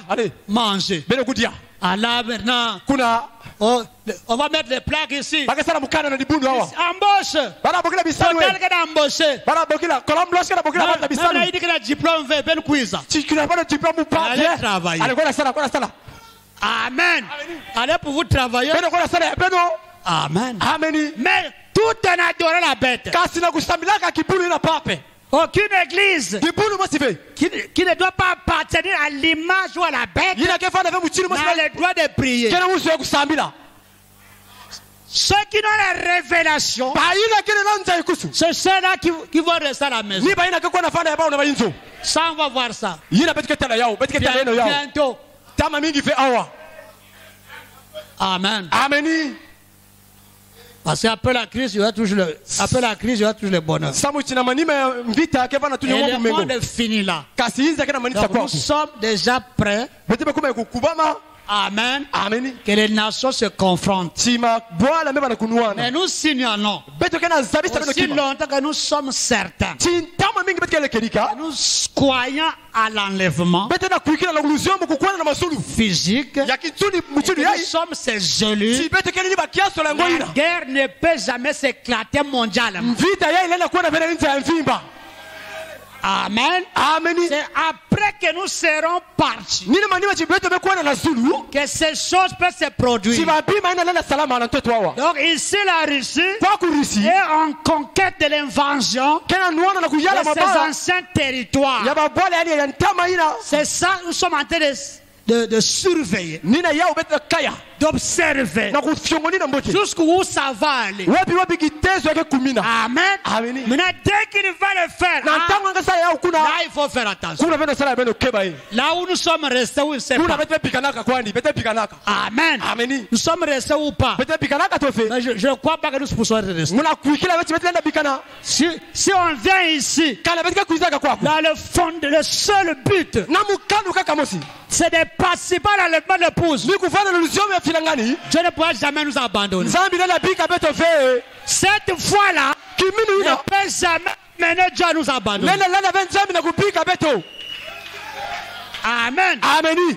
B: Allez, manger. Allah maintenant. On va mettre les plaques ici. Embauche. Total que d'embaucher. Même il dit que le diplôme veut ben quiz. Allez travailler. Amen. Allez pour vous travailler. Amen. Mais tout en adorant la bête. Aucune église qui ne doit pas appartenir à l'image ou à la bête n'a le droit de prier. Ceux qui ont la révélation, c'est ceux-là qui vont rester à la maison. Ça, on va voir ça. Bientôt. Amen. Parce qu'après la crise, il y aura toujours le bonheur. Et le monde est fini là. Donc nous sommes déjà prêts. Amen. Que les nations se confrontent. Mais nous signalons aussi longtemps que nous sommes certains. Nous croyons à l'enlèvement physique. Nous sommes ces élus. La guerre ne peut jamais s'éclater mondialement. Amen. C'est après que nous serons partis que ces choses peuvent se produire. Donc ici la Russie est en conquête de l'invasion de ces anciens territoires. C'est ça nous sommes en train de surveiller, d'observer jusqu'où ça va aller. Amen. Maintenant, dès qu'il va le faire, là il faut faire attention. Là où nous sommes restés, où il sait pas. Amen. Nous sommes restés ou pas. Mais je ne crois pas que nous pouvons rester. Si on vient ici, dans le fond, le seul but, c'est de participer à l'enlèvement de l'épouse. Dieu ne pourra jamais nous abandonner. Cette fois-là, ne peut jamais mener Dieu à nous abandonner. Amen.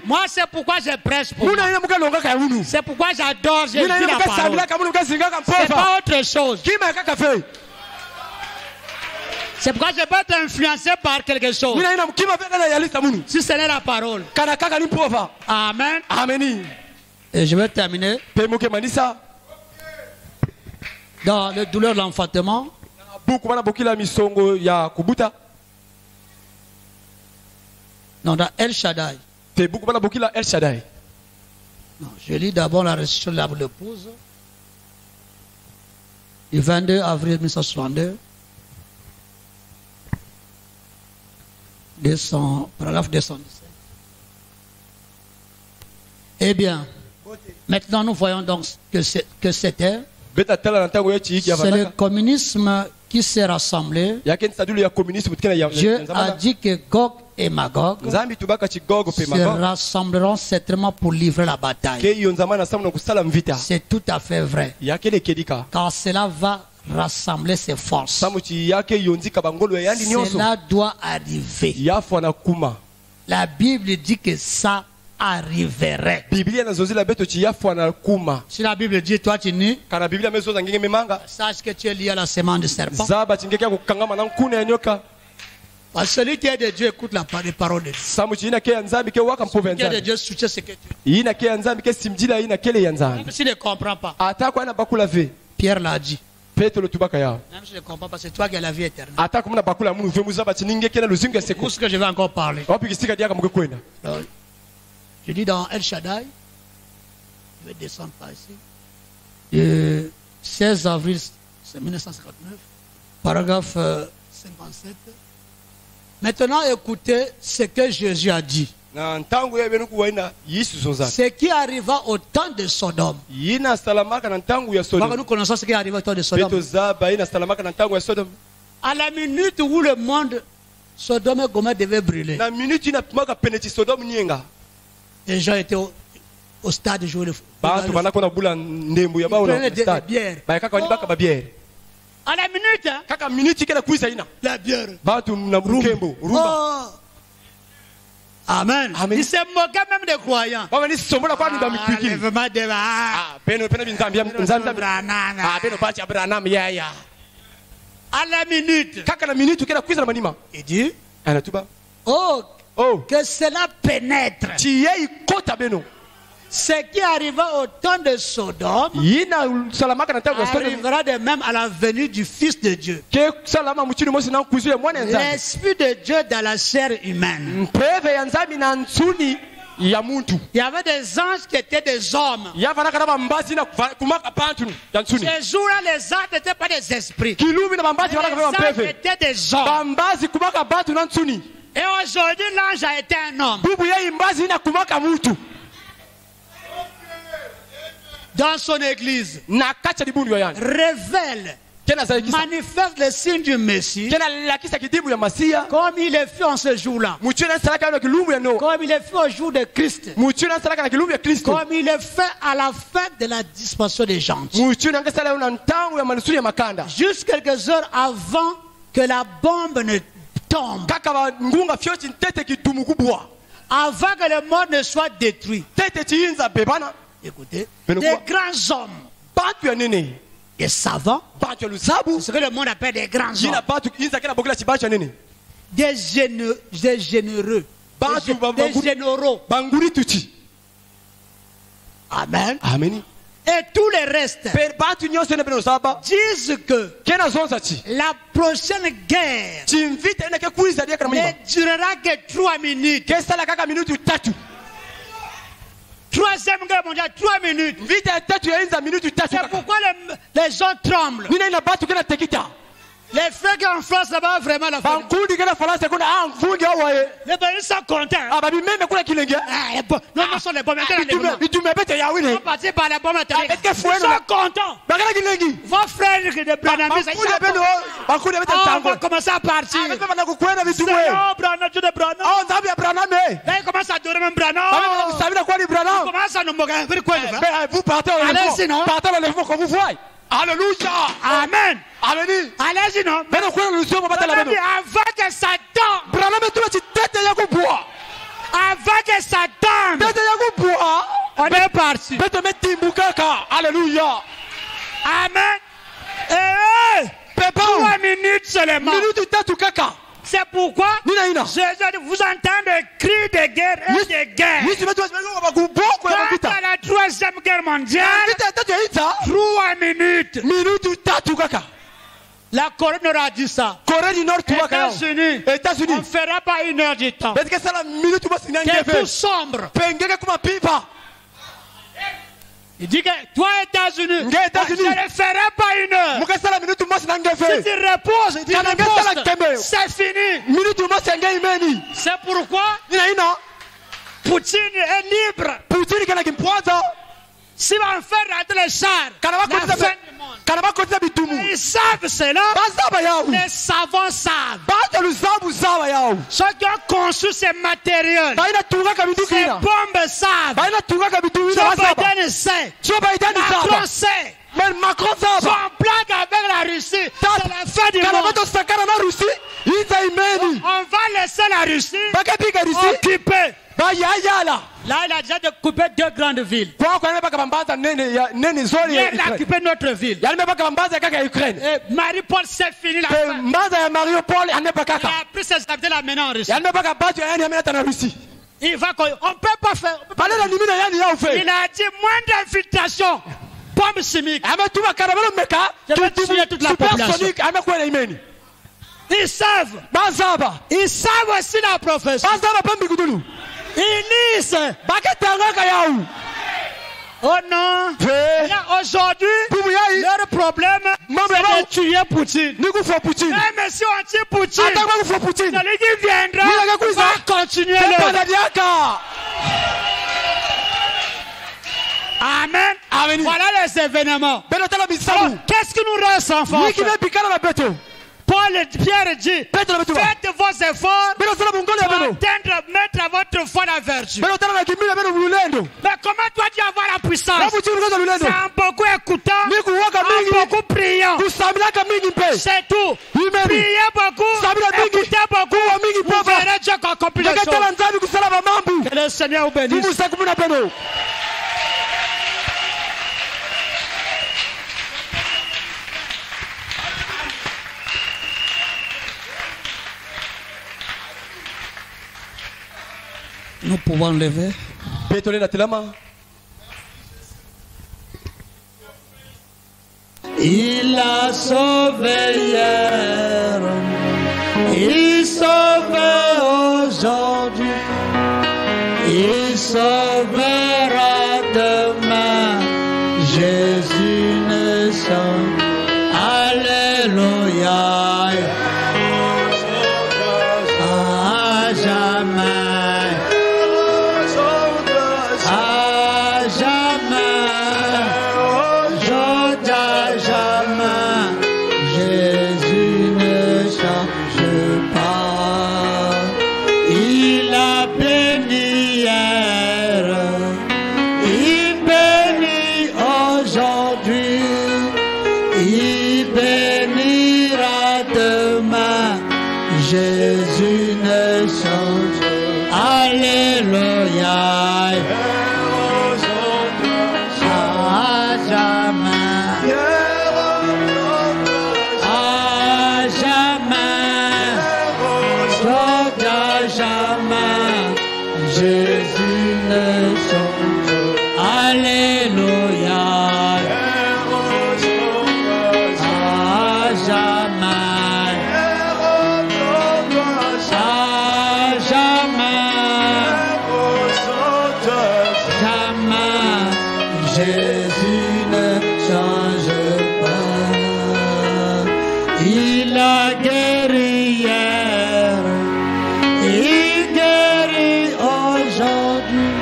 B: Moi, c'est pourquoi je prêche pour moi. C'est pourquoi j'adore, je dis la parole. C'est pas autre chose. C'est pourquoi je peux être influencé par quelque chose. Si ce n'est la parole. Amen. Et je vais terminer. Dans la douleur de l'enfantement. Non, dans El Shaddai. Non, je lis d'abord la restitution de l'épouse. Du 22 avril 1962. Paragraphe 217. Eh bien, maintenant nous voyons donc que c'était le communisme qui s'est rassemblé. Dieu a dit que Gog et Magog se rassembleront certainement pour livrer la bataille. C'est tout à fait vrai. Car cela va rassembler ses forces. Cela doit arriver. La Bible dit que ça arriverait. Si la Bible dit toi tu es sache que tu es lié à la semence du serpent. Parce que celui qui est de Dieu écoute les paroles de Dieu. Celui qui est de Dieu soutient ce que tu dis. Même s'il ne comprend pas. Pierre l'a dit. Même si je ne comprends pas, c'est toi qui as la vie éternelle. C'est pour ce que je vais encore parler. Alors, je dis dans El Shaddai, je vais descendre par ici, le 16 avril 1959, paragraphe 57. Maintenant, écoutez ce que Jésus a dit.
A: Ce qui arriva au temps de Sodome. Nous connaissons ce qui arriva au temps de Sodome. À la minute où le monde Sodome et Gomorrhe devait brûler, les gens étaient au stade de jouer le foot. À la minute, la bière. Amen. Il se moquait même des croyants. À la minute, il dit, oh, que cela pénètre. Ce qui arriva au temps de Sodome arrivera de même à la venue du Fils de Dieu. L'Esprit de Dieu dans la chair humaine. Il y avait des anges qui étaient des hommes. Ces jours-là, les anges n'étaient pas des esprits. Les anges étaient des hommes. Et aujourd'hui, l'ange a été un homme. Dans son église, révèle, manifeste le signe du Messie, comme il est fait en ce jour-là, comme il est fait au jour de Christ, comme il est fait à la fin de la dispensation des gens, juste quelques heures avant que la bombe ne tombe, avant que le monde ne soit détruit. Écoutez, des grands hommes, des savants, c'est ce que le monde appelle des grands hommes, des généreux, des généraux. Amen. Et tous les restes disent que la prochaine guerre ne durera que 3 minutes. Troisième guerre mondiale, 3 minutes. C'est pourquoi les gens tremblent. Les feux qui en France là-bas, vraiment la fin. Les pays sont contents. Non, non, sont les pommes. Ils sont partis par les pommes. Ils sont contents. Vos frères de Branham, on va commencer à partir. Là, ils commencent à adorer même Branham. Ils commencent à nous moquer.
C: Vous partez au lèvement. Alléluia.
B: Amen. Allez-y, non. Avant que ça tombe. Avant que ça tombe. On est parti.
C: Alléluia.
B: Amen. 3 minutes seulement. C'est pourquoi vous entendez des cris de guerre et de guerre. Quand à la 3e guerre mondiale, 3 minutes. La Corée Nord a dit ça. États-Unis, on ne fera pas 1 heure du temps. C'est tout sombre. Il dit que toi, États-Unis, je ne ferai pas 1 heure. Si tu reposes, c'est fini. C'est pourquoi Poutine est libre. Si on fait rentrer les chars, la fin du monde. Ils savent cela. Les savants savent. Ceux qui ont conçu ces matériels, ces bombes savent. Joe Biden sait. Macron sait. Son blague avec la Russie, c'est la fin du monde. On va laisser la Russie occuper. Là, il a déjà coupé 2 grandes villes. Il a occupé notre ville. Mariupol, c'est fini la fin. Il a pris ses habitants là maintenant en Russie. On ne peut pas faire. Il a dit moins d'infiltration. Bombe chimique. Je vais tuer toute la population. Ils savent. Ils savent aussi la prophétie. Ils lisent. Oh non. Aujourd'hui, leur problème de tuer Poutine. Même si on tue Poutine, celui qui viendra va continuer le... Amen. Amen. Voilà les événements. Qu'est-ce qui nous rend sans force? Pierre dit, faites vos efforts pour atteindre, mettre votre foi en vertu. Mais comment toi tu avoir la puissance? C'est en beaucoup écoutant, en beaucoup priant. C'est tout. Priez beaucoup, écoutez beaucoup, vous verrez Dieu accomplir les choses. Que le Seigneur vous bénisse. Nous pouvons lever. Il a sauvé hier, il sauve aujourd'hui, il sauvera demain. Jésus ne s'en. Alléluia. À jamais. Jésus ne change. Alléluia. À jamais. À jamais. À jamais. Jésus ne change. Alléluia. À jamais. Jésus ne change pas. Il a guéri hier, il guérit aujourd'hui,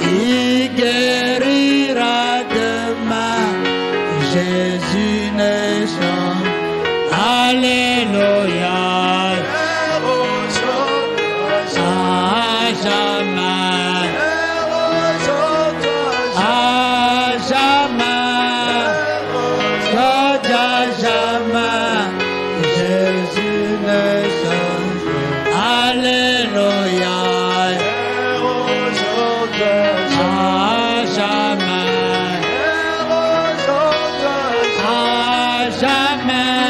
B: il guérira demain. Jésus ne change. Alléluia. À jamais. Jésus ne change. Alléluia. À jamais. À jamais.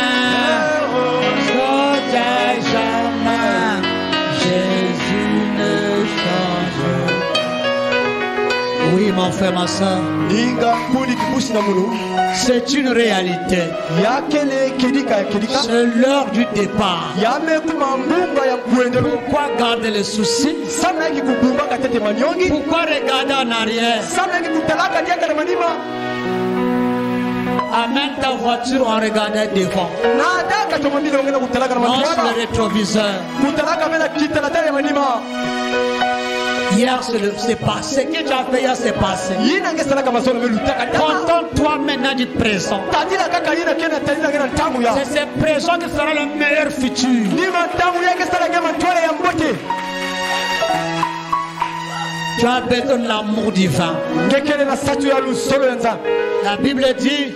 B: À jamais. Jésus ne change. Oui, mon frère, ma soeur. C'est une réalité. C'est l'heure du départ. Pourquoi garder les soucis? Pourquoi regarder en arrière? Amène ta voiture en regardant devant. Non sur le rétroviseur. Hier, c'est passé. Ce que tu as fait hier, c'est passé. Contente-toi maintenant du présent. C'est ce présent qui fera le meilleur futur. Tu as besoin de l'amour divin. La Bible dit,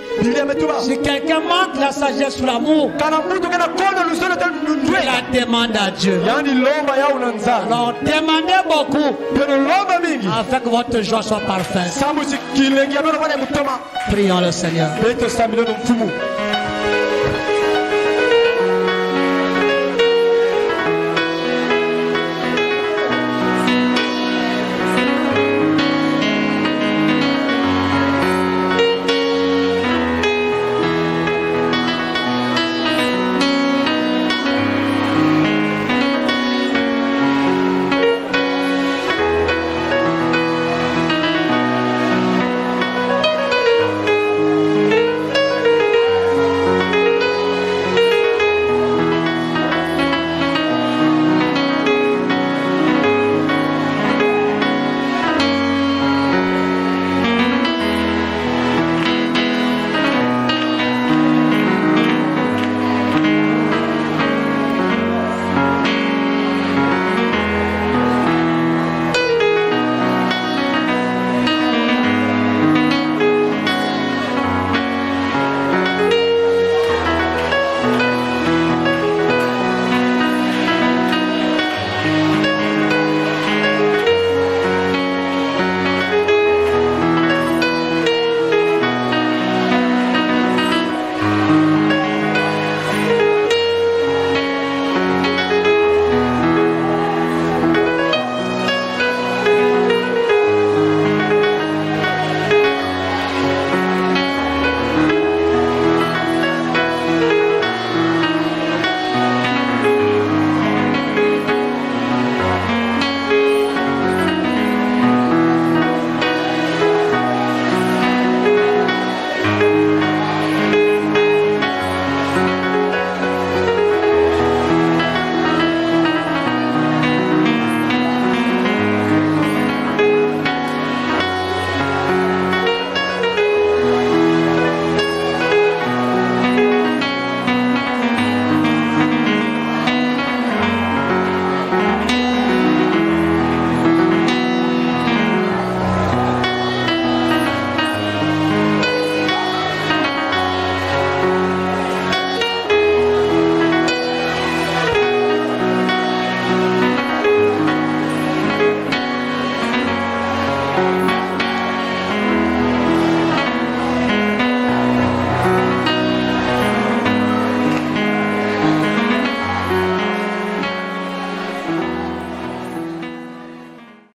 B: si quelqu'un manque la sagesse ou l'amour, il la demande à Dieu. Alors demandez beaucoup afin que votre joie soit parfaite. Prions le Seigneur.